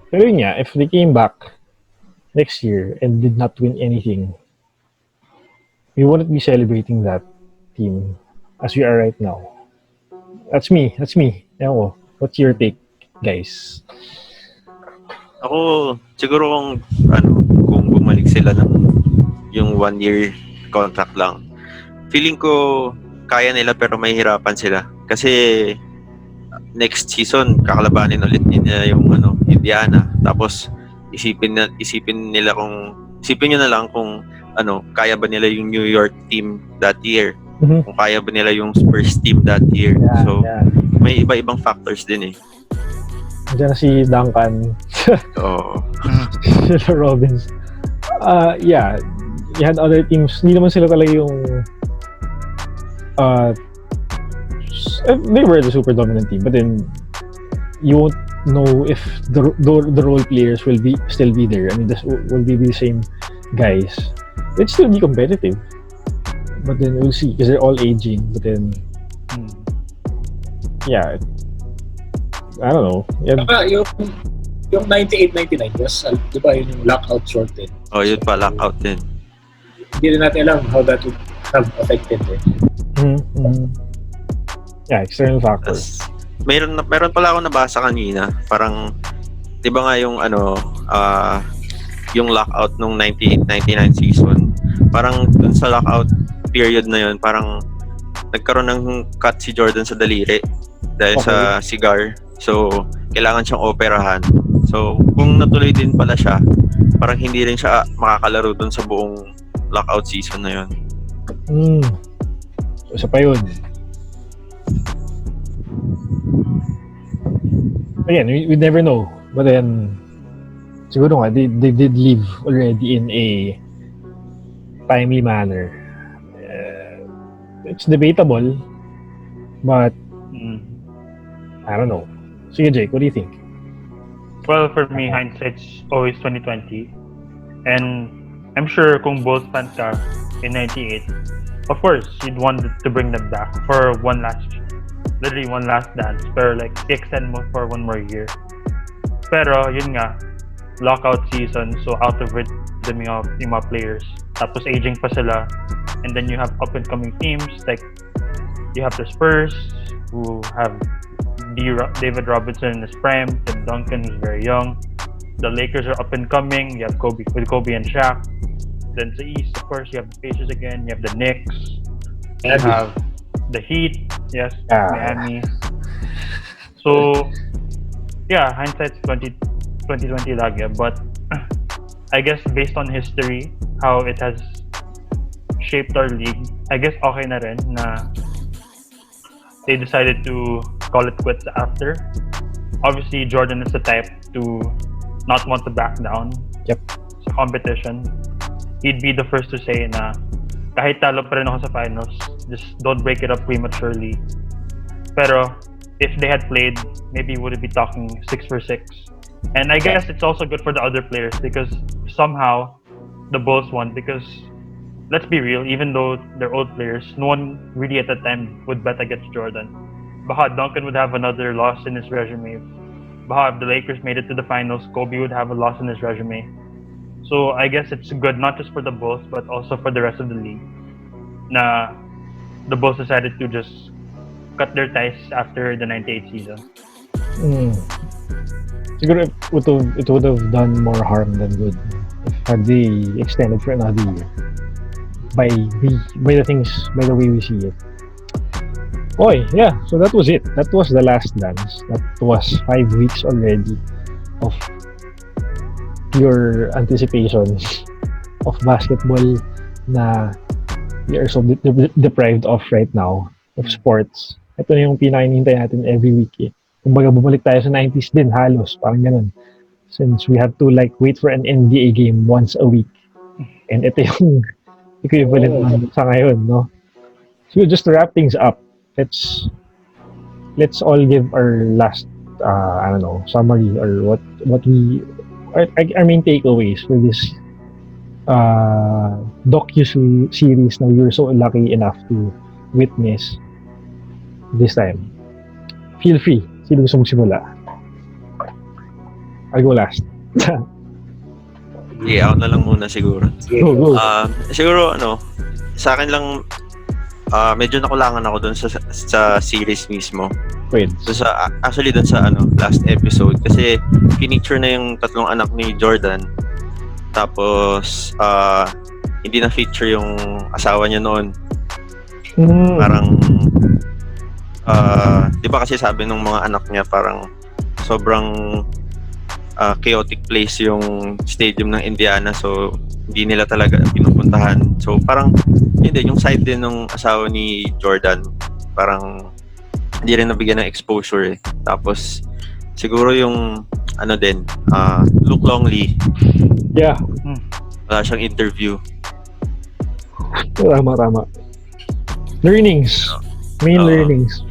Speaker 5: Pero yun nga, if they came back next year and did not win anything, we wouldn't be celebrating that team as we are right now. That's me. Ewan ko. What's your take, guys?
Speaker 3: Ako, siguro kung bumalik sila ng yung 1-year contract lang, feeling ko kaya nila pero may hirapan sila. Kasi next season, kakalabanin ulit nila yung Indiana. Tapos, isipin nyo na lang kung kaya ba nila yung New York team that year.
Speaker 5: Mm-hmm.
Speaker 3: Kung kaya ba nila yung Spurs team that year. May iba-ibang factors din eh.
Speaker 5: Diyan na si Duncan.
Speaker 3: Oo.
Speaker 5: Sila Robbins. Yeah. You had other teams. Hindi naman sila talaga yung they were the super dominant team, but then you won't know if the role players will still be there. I mean, will be the same guys. It'd still be competitive, but then we'll see because they're all aging. But then, yeah, I don't know. Yeah.
Speaker 2: Yung 98-99 was, di ba yun yung lockout shortened?
Speaker 3: Oh, yun pa, lockout din.
Speaker 2: Hindi rin natin alam how that would have affected it.
Speaker 5: Mm-hmm. Yeah, external factors.
Speaker 3: Meron pala ako nabasa kanina, parang 'di ba nga yung yung lockout nung 98-99 season, parang dun sa lockout period na yun, parang nagkaroon ng cut si Jordan sa daliri dahil sa cigar. So, kailangan siyang operahan. So, kung natuloy din pala siya, parang hindi rin siya makakalaro dun sa buong lockout season na yun.
Speaker 5: Isa pa yun. Again, we never know. But then, siguro nga, they did leave already in a timely manner. It's debatable, but I don't know. Sige, Jake, what do you think?
Speaker 4: Well, for me, hindsight's always 2020. And I'm sure kung both fans ka in 98, of course, you'd want to bring them back for one last dance. Pero like, extend mo for one more year. Pero, yun nga, lockout season, so out of rhythm yung mga players. Tapos aging pa sila. And then you have up-and-coming teams, like, you have the Spurs, who have David Robinson in his prime, Tim Duncan, who's very young. The Lakers are up-and-coming, you have Kobe and Shaq. Then sa East, of course, you have the Pacers again, you have the Knicks, you have the Heat, yes, Miami. So, yeah, hindsight's 2020 lagi, but I guess based on history, how it has shaped our league, I guess okay na rin na they decided to call it quits after obviously Jordan is the type to not want to back down.
Speaker 5: Yep.
Speaker 4: Sa competition. He'd be the first to say na kahit talo pa rin ako sa finals, just don't break it up prematurely. Pero if they had played, maybe we would be talking 6 for 6. And I guess it's also good for the other players because somehow the Bulls won because let's be real, even though they're old players, no one really at that time would bet against Jordan. Baka Duncan would have another loss in his resume. Baka if the Lakers made it to the finals, Kobe would have a loss in his resume. So I guess it's good not just for the Bulls but also for the rest of the league. Na the Bulls decided to just cut their ties after the 98 season.
Speaker 5: Siguro it would have done more harm than good if had they extended for another year. By the way we see it. Oy, yeah, so that was it. That was the last dance. That was 5 weeks already of pure anticipation of basketball na we are so deprived of right now of sports. Ito na yung pinakingintay natin every week eh. Kumbaga bumalik tayo sa 90s din halos, parang ganun. Since we have to like wait for an NBA game once a week. And ito yung equivalent sa ngayon, no? So just to wrap things up, let's all give our last I don't know, summary or what we our main takeaways for this docu-series na we were so lucky enough to witness this time. Feel free. Sino gusto magsimula? I'll go last.
Speaker 3: Yeah, ako na lang muna siguro.
Speaker 5: Go.
Speaker 3: Siguro sa akin lang medyo nakulangan ako doon sa series mismo.
Speaker 5: Wait.
Speaker 3: So actually doon sa last episode kasi pinicture na yung tatlong anak ni Jordan. Tapos hindi na feature yung asawa niya noon. Parang 'di ba kasi sabi ng mga anak niya parang sobrang chaotic place yung stadium ng Indiana, so hindi nila talaga pinupuntahan. So parang hindi yung side din ng asawa ni Jordan parang hindi rin nabigyan ng exposure eh. Tapos siguro yung din Luke Longley,
Speaker 5: Yeah.
Speaker 3: wala siyang interview.
Speaker 5: Tama. Learnings. Main learnings.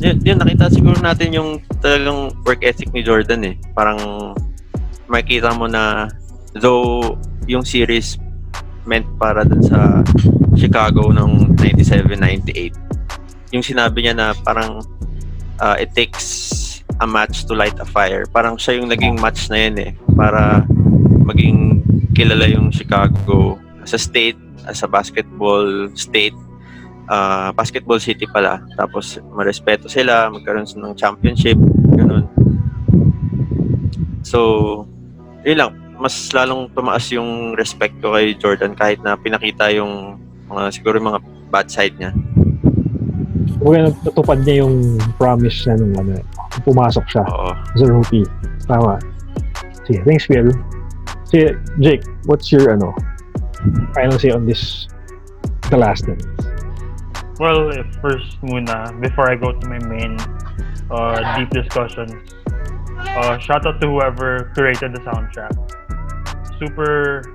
Speaker 3: Yun, nakita siguro natin yung talagang work ethic ni Jordan eh. Parang makikita mo na though yung series meant para dun sa Chicago ng 97-98, yung sinabi niya na parang it takes a match to light a fire. Parang siya yung naging match na yun eh. Para maging kilala yung Chicago as a state, as a basketball state. Basketball city pala, tapos marespeto sila, magkaroon ng championship, ganun. So yun lang, mas lalong tumaas yung respect ko kay Jordan kahit na pinakita yung siguro yung mga bad side niya.
Speaker 5: Kumbaga natutupad niya yung promise niya nung pumasok siya.
Speaker 3: Oo.
Speaker 5: As a rookie. Tama. Sige, thanks Phil. Sige, Jake, what's your final say on this, the last dance?
Speaker 4: Well, first muna, before I go to my main deep discussions, shout out to whoever created the soundtrack. Super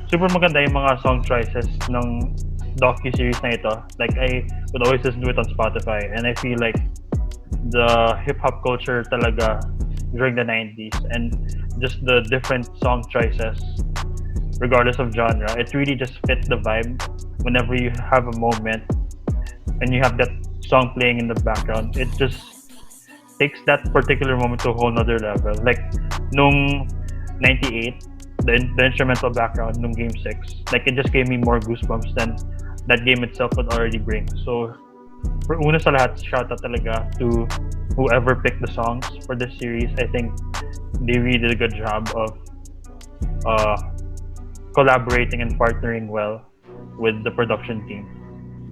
Speaker 4: super maganda yung mga song choices ng docu-series na ito. Like, I would always listen to it on Spotify and I feel like the hip-hop culture talaga during the 90s and just the different song choices regardless of genre, it really just fit the vibe whenever you have a moment and you have that song playing in the background. It just takes that particular moment to a whole nother level. Like nung 98, the instrumental background nung game 6, like it just gave me more goosebumps than that game itself would already bring. So for una sa lahat, shout out talaga to whoever picked the songs for this series. I think they really did a good job of collaborating and partnering well with the production team.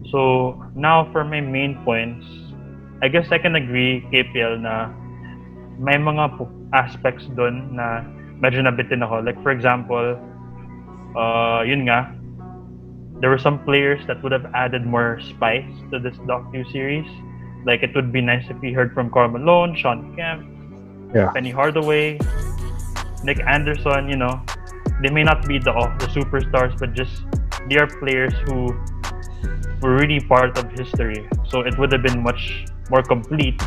Speaker 4: So now for my main points, I guess I can agree kay PL na may mga aspects doon na medyo nabitin ako. Like for example, yun nga, there were some players that would have added more spice to this docu-series. Like, it would be nice if we heard from Karl Malone, Sean Kemp,
Speaker 5: Yeah.
Speaker 4: Penny Hardaway, Nick Anderson. They may not be the superstars, but just they are players who were really part of history. So it would have been much more complete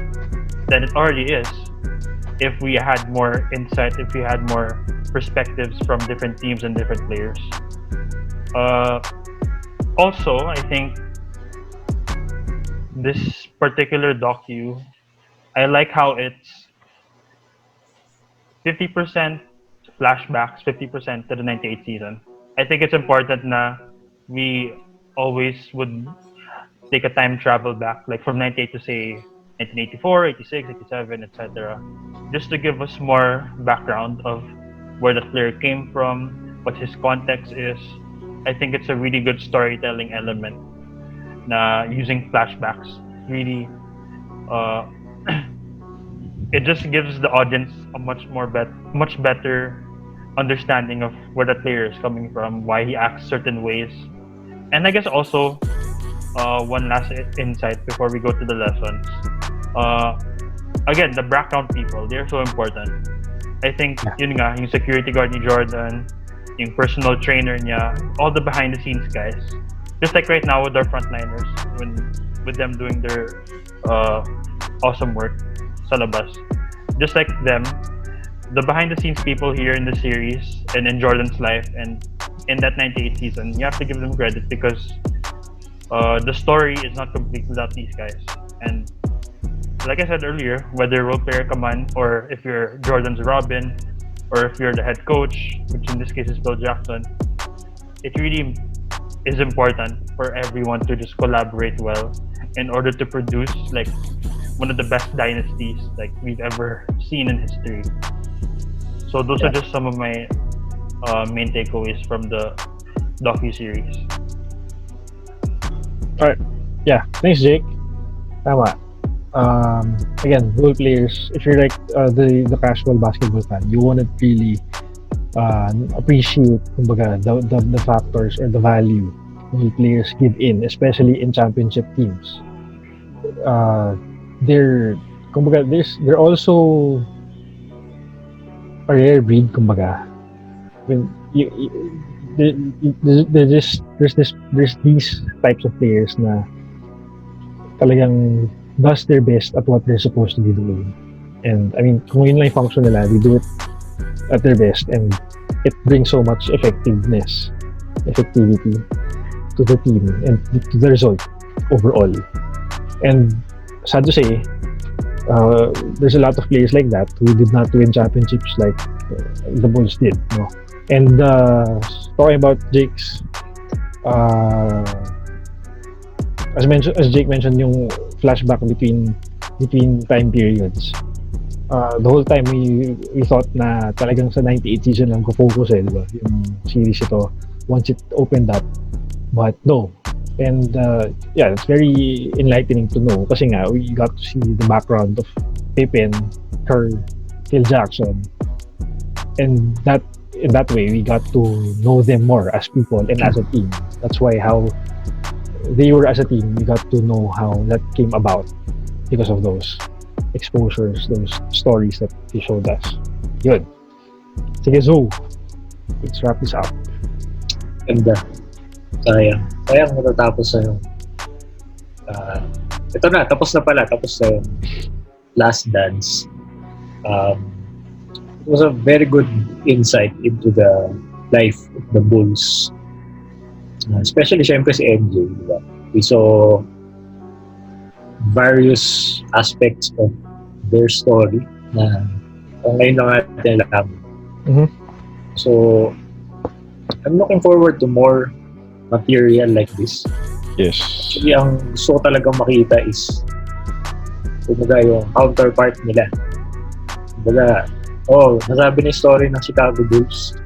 Speaker 4: than it already is if we had more insight, if we had more perspectives from different teams and different players. Also, I think this particular docu, I like how it's 50% flashbacks, 50% to the 98 season. I think it's important na we always would take a time travel back, like from 98 to say 1984, 86, 87, etc. Just to give us more background of where the player came from, what his context is. I think it's a really good storytelling element na using flashbacks. Really, uh, it just gives the audience a much better understanding of where the player is coming from, why he acts certain ways, and I guess also one last insight before we go to the lessons. Uh, Again, the background people, they're so important. I think yun nga, yung security guard ni Jordan, yung personal trainer niya, all the behind the scenes guys. Just like right now with our frontliners, with them doing their awesome work sa labas. Just like them, the behind the scenes people here in the series and in Jordan's life and in that 98 season, you have to give them credit because the story is not complete without these guys. And like I said earlier, whether role player ka man, or if you're Jordan's Robin, or if you're the head coach, which in this case is Phil Jackson, it really is important for everyone to just collaborate well in order to produce like one of the best dynasties like we've ever seen in history. So those are just some of my main takeaways from the docu-series.
Speaker 5: Alright. Yeah. Thanks, Jake. Tama. Again, role players, if you're like the casual basketball fan, you wouldn't really appreciate kumbaga, the factors or the value role players give in, especially in championship teams. They're kumbaga, they're also a rare breed, kumbaga. When there's these types of players na talagang does their best at what they're supposed to be doing. And I mean, kung yun lang yung function nila, they do it at their best and it brings so much effectivity to the team and to the result overall. And sad to say, there's a lot of players like that who did not win championships like the Bulls did. No? And talking about Jake's as Jake mentioned, yung flashback between time periods. The whole time we thought na talagang sa 98 season lang ko focus diba? Yung series ito once it opened up. But no. And yeah, it's very enlightening to know kasi nga we got to see the background of Pippen, Kerr, Phil Jackson. And in that way we got to know them more as people and as a team. That's why how they were as a team, we got to know how that came about because of those exposures, those stories that they showed us. Yun. Sige, Zo. Let's wrap this up.
Speaker 2: Ganda. Sayang matatapos na yung ito na, tapos na pala. Tapos na yung Last Dance. It was a very good insight into the life of the Bulls. Especially syempre si MJ, diba? We saw various aspects of their story na ngayon lang natin alam.
Speaker 5: Mm-hmm.
Speaker 2: So I'm looking forward to more material like this.
Speaker 5: Yes.
Speaker 2: Actually, ang gusto ko talagang makita is kumbaga yung counterpart nila. Kumbaga, nasabi na yung story ng Chicago Bulls.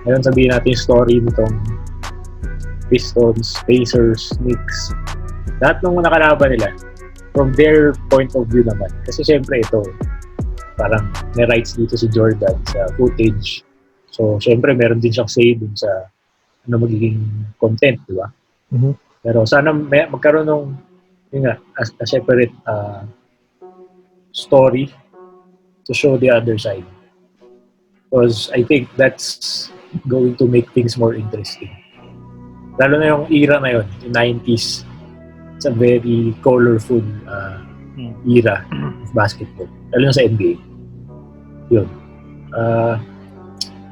Speaker 2: Ngayon sabihin natin yung story nitong Pistons, Pacers, Knicks. Lahat ng mga nakalaban nila from their point of view naman. Kasi syempre ito, parang may rights dito si Jordan sa footage. So syempre meron din siyang say dun sa ano magiging content, di ba?
Speaker 5: Mhm.
Speaker 2: Pero sana magkaroon ng yun nga, a separate story to show the other side. Because I think that's going to make things more interesting. Lalo na yung era na yun, yung 90s. It's a very colorful era of basketball. Lalo na sa NBA. Yun.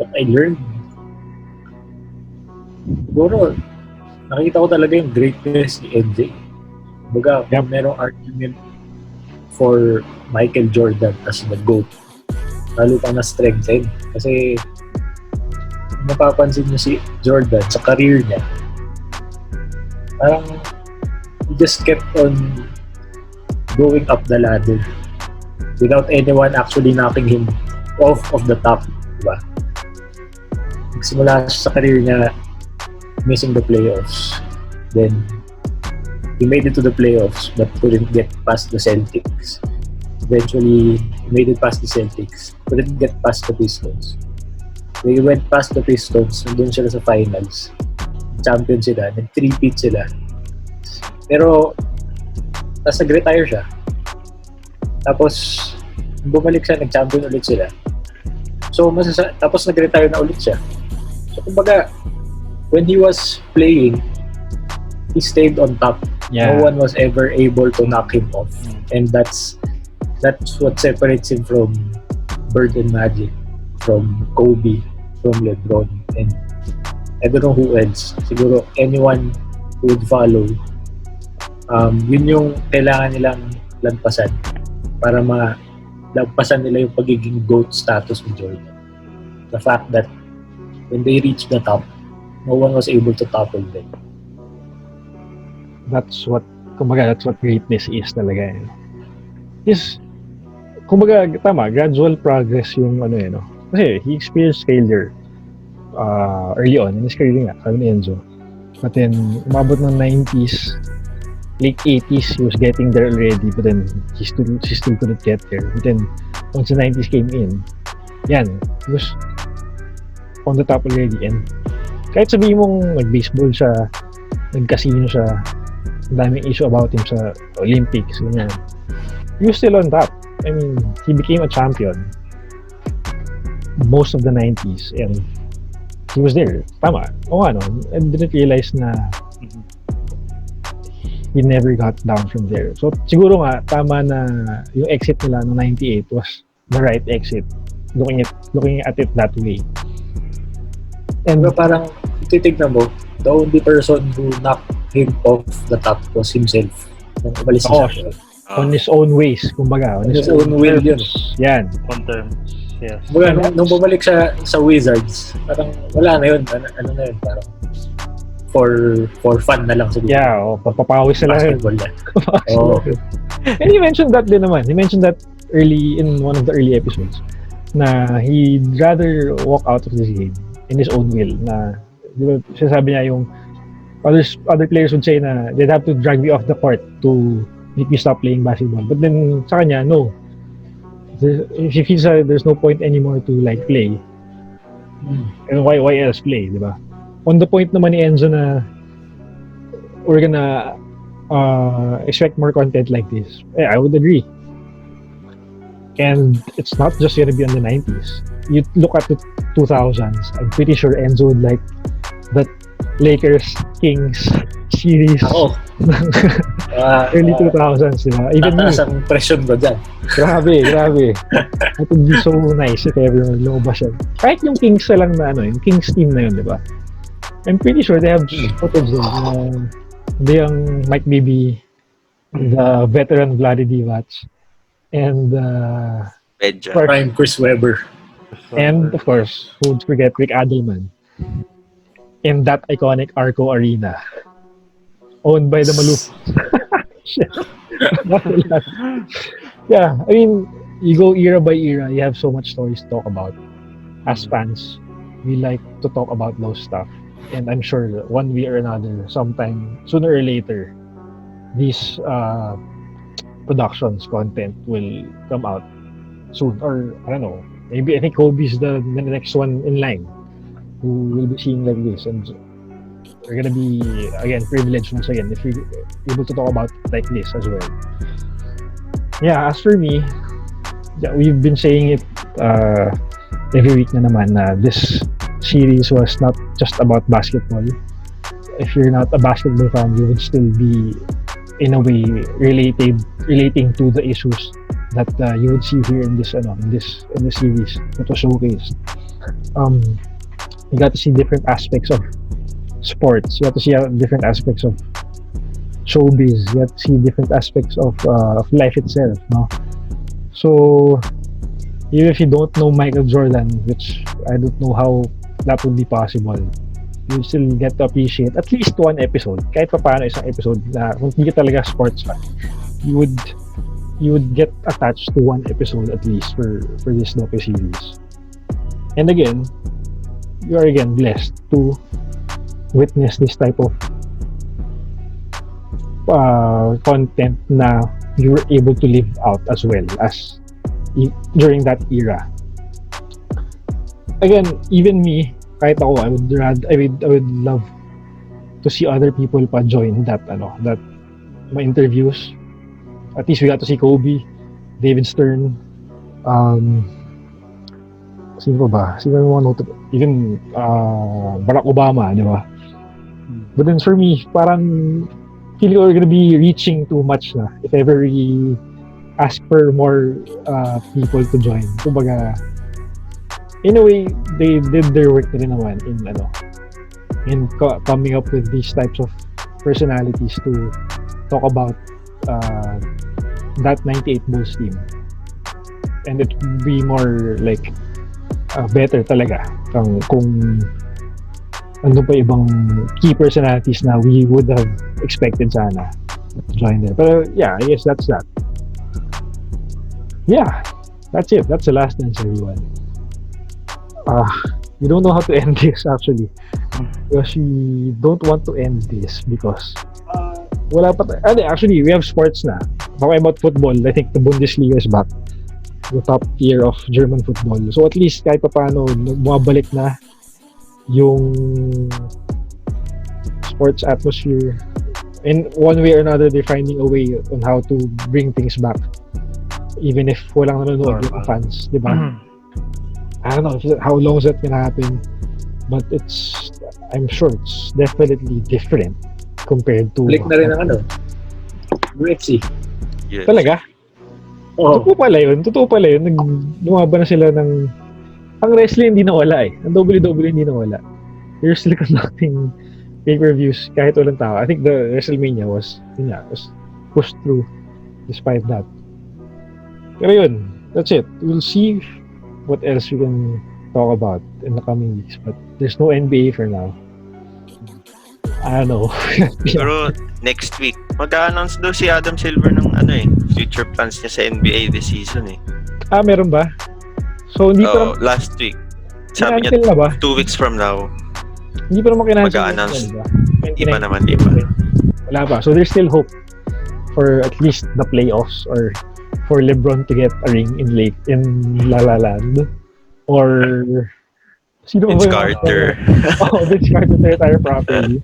Speaker 2: What I learned, siguro, nakita ko talaga yung greatness ni MJ. Kumbaga, kung merong argument for Michael Jordan as the GOAT, lalo pang na-strengthen. Kasi, kung mapapansin nyo si Jordan sa career niya, parang he just kept on going up the ladder without anyone actually knocking him off of the top, diba? Nagsimula sa career niya missing the playoffs. Then, he made it to the playoffs but couldn't get past the Celtics. Eventually, he made it past the Celtics. Couldn't get past the Pistons. They went past the Pistons, nandun sila sa finals. Champion sila, nag-3-peat sila. Pero, tapos nag-retire siya. Tapos, bumalik siya, nag-champion ulit sila. So, tapos nag-retire na ulit siya. So, kumbaga, when he was playing, he stayed on top.
Speaker 5: Yeah.
Speaker 2: No one was ever able to knock him off. And that's what separates him from Bird and Magic, from Kobe, from LeBron, and I don't know who else. Siguro anyone who would follow. Yun yung kailangan nilang lagpasan para malagpasan nila yung pagiging GOAT status ni Jordan. The fact that when they reached the top, no one was able to topple them.
Speaker 5: That's what greatness is talaga. Is, kumbaga, tama, gradual progress yung no? Kasi he experienced failure early on in his career nga, sabi ni Enzo. But then, umabot ng 90s, late 80s, he was getting there already, but then he still couldn't get there. But then, once the 90s came in, yan, he was on the top already. And kahit sabihin mong nag-baseball siya, nag-casino siya, ang daming issue about him sa Olympics, ganyan. He was still on top. I mean, he became a champion most of the 90s and he was there. Tama. O ano, I didn't realize na he never got down from there. So, siguro nga, tama na yung exit nila no 98 was the right exit. Looking at it that way. And
Speaker 2: Pero parang, titignan mo, the only person who knocked him off the top was himself. Nung umalis siya.
Speaker 5: On his own ways, kumbaga.
Speaker 2: On his own will yun.
Speaker 5: Yan.
Speaker 4: On terms, yes.
Speaker 2: Kumbaga, nung bumalik siya sa Wizards, parang wala na yun. Ano na yun, parang for fun na lang siguro.
Speaker 5: Yeah, papapawis na lang.
Speaker 2: Basketball na.
Speaker 5: And he mentioned that din naman. He mentioned that early in one of the early episodes na he'd rather walk out of this game in his own will. Na, di ba, sinasabi niya yung other players would say na they'd have to drag me off the court to make me stop playing basketball. But then, sa kanya, no. If he feels there's no point anymore to like play, and why else play, di ba? On the point naman ni Enzo na we're gonna expect more content like this, I would agree. And it's not just gonna be on the 90s. You look at the 2000s, I'm pretty sure Enzo would like that Lakers Kings series early 2000s, di ba? Even me.
Speaker 2: Ang presyon ko dyan.
Speaker 5: Grabe. It would be so nice if ever lumabas siya. Kahit yung Kings lang na yung Kings team na yun, di ba? I'm pretty sure they have footage din. They Mike Bibby, the veteran Vlade Divac, and
Speaker 2: Prime Chris Webber.
Speaker 5: And of course, who would forget Rick Adelman in that iconic Arco Arena owned by the Maloof. Yeah, I mean, you go era by era, you have so much stories to talk about. As fans, we like to talk about those stuff. And I'm sure that one way or another, sometime, sooner or later, these productions, content will come out soon. Or, I don't know, maybe I think Kobe's the next one in line who will be seeing like this. And we're gonna be again privileged once again if we're able to talk about like this as well. Yeah, as for me, yeah, we've been saying it every week na naman na this series was not just about basketball. If you're not a basketball fan, you would still be in a way relating to the issues that you would see here in this series that was showcased. You got to see different aspects of sports. You have to see different aspects of showbiz. You have to see different aspects of life itself. No, so even if you don't know Michael Jordan, which I don't know how that would be possible, you still get to appreciate at least one episode. Kahit pa paano isang episode na kung hindi ka talaga sports fan, you would get attached to one episode at least for this docu-series. And again, you are again blessed to witness this type of content na you were able to live out as well as during that era. Again, even me, kahit ako, I would love to see other people pa join that my interviews. At least we got to see Kobe, David Stern, sino pa ba? Sino yung mga notable? Even Barack Obama, di ba? But then for me, parang feeling we're gonna be reaching too much na if ever we ask for more people to join. Kumbaga, in a way, they did their work na rin naman in coming up with these types of personalities to talk about that 98 Bulls team. And it would be more like better talaga kung ano pa ibang key personalities na we would have expected sana to join there. But yeah, I guess that's that. Yeah, that's it. That's the last dance, everyone. We don't know how to end this actually. Because we don't want to end this because wala pa actually we have sports na. Talking about football, I think the Bundesliga is back. The top tier of German football. So at least kahit pa paano bumabalik na yung sports atmosphere. In one way or another, they're finding a way on how to bring things back. Even if walang nanonood yung fans, di ba? I don't know how long is that gonna happen, but I'm sure it's definitely different compared to
Speaker 2: Balik na rin ang UFC.
Speaker 3: Yes.
Speaker 5: Talaga?
Speaker 2: Oh,
Speaker 5: Totoo pala yun. Lumaban na sila ng ang wrestling hindi nawala eh. Ang WWE hindi nawala. They're still conducting pay-per-views kahit walang tao. I think the WrestleMania was pushed through despite that. Pero yun, that's it. We'll see what else we can talk about in the coming weeks. But there's no NBA for now. I don't know.
Speaker 3: Pero next week, mag-a-announce daw si Adam Silver ng future plans niya sa NBA this season eh.
Speaker 5: Meron ba? So hindi pa
Speaker 3: last week. Sabi niya
Speaker 5: na ba?
Speaker 3: 2 weeks from now.
Speaker 5: Hindi pa naman kinancel.
Speaker 3: Mag-a-announce.
Speaker 5: Diba?
Speaker 3: Hindi pa naman, di ba?
Speaker 5: Wala pa. So there's still hope for at least the playoffs or for LeBron to get a ring in La La Land or sino
Speaker 3: Vince Carter.
Speaker 5: Vince Carter to retire properly.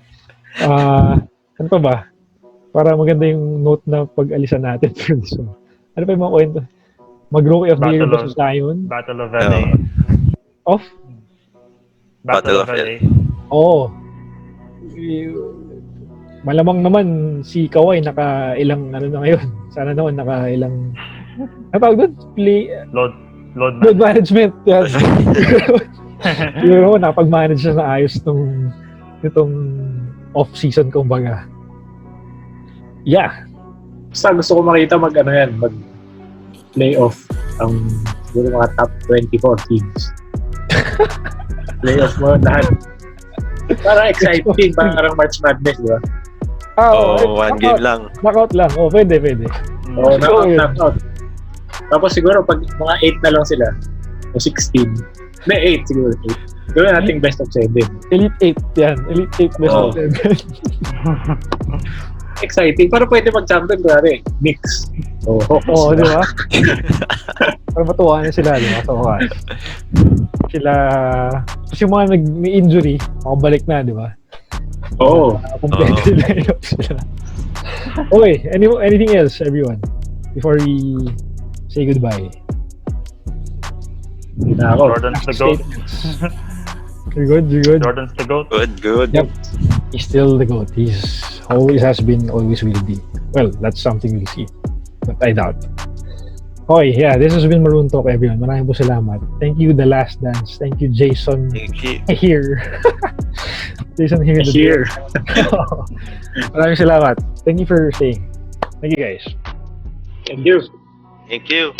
Speaker 5: Ano pa ba? Para maganda yung note na pag-alisan natin for this one. Ano pa yung mga kwento? Mag-rookie of the year ba sa Zion?
Speaker 4: Battle of LA.
Speaker 5: Off?
Speaker 3: Battle of LA.
Speaker 5: Oo. Malamang naman si Kawhi naka-ilang na ngayon. Sana naman naka-ilang ano tawag doon?
Speaker 4: Load
Speaker 5: management. Yes. Siguro nakapag-manage siya na ayos itong off-season kumbaga. Yeah.
Speaker 2: Basta gusto ko makita mag playoff ang siguro mga top 24 teams. Playoff mo lahat. Parang exciting, parang March Madness, di ba?
Speaker 3: One game lang.
Speaker 5: Knockout lang. Pwede.
Speaker 2: Knockout. Tapos siguro pag mga 8 na lang sila, o 16, may 8 siguro. Gawin natin best of 7.
Speaker 5: Elite 8 yan. Elite 8 best of 7.
Speaker 2: Exciting. Para pwede mag-champion ko mix.
Speaker 5: Di ba? Para matuwa na sila, di ba? Sila, kasi yung mga may injury, makabalik na, di ba?
Speaker 2: Oo.
Speaker 5: Competitive lineup sila. Okay, anything else, everyone? Before we say goodbye.
Speaker 2: Hindi na ako.
Speaker 4: Jordan's the
Speaker 5: Last
Speaker 4: GOAT.
Speaker 5: statements. You're good, you're good.
Speaker 4: Jordan's the GOAT.
Speaker 3: Good.
Speaker 5: Yep. He's still the GOAT. He's always has been, always will be. Well, that's something we'll see. But I doubt. Okay, yeah, this has been Maroon Talk, everyone. Maraming po salamat. Thank you, The Last Dance. Thank you, Jason
Speaker 3: Thank you.
Speaker 5: Here. Jason here.
Speaker 2: Here.
Speaker 5: Maraming salamat. Thank you for staying. Thank you, guys.
Speaker 2: Thank you.
Speaker 3: Thank you.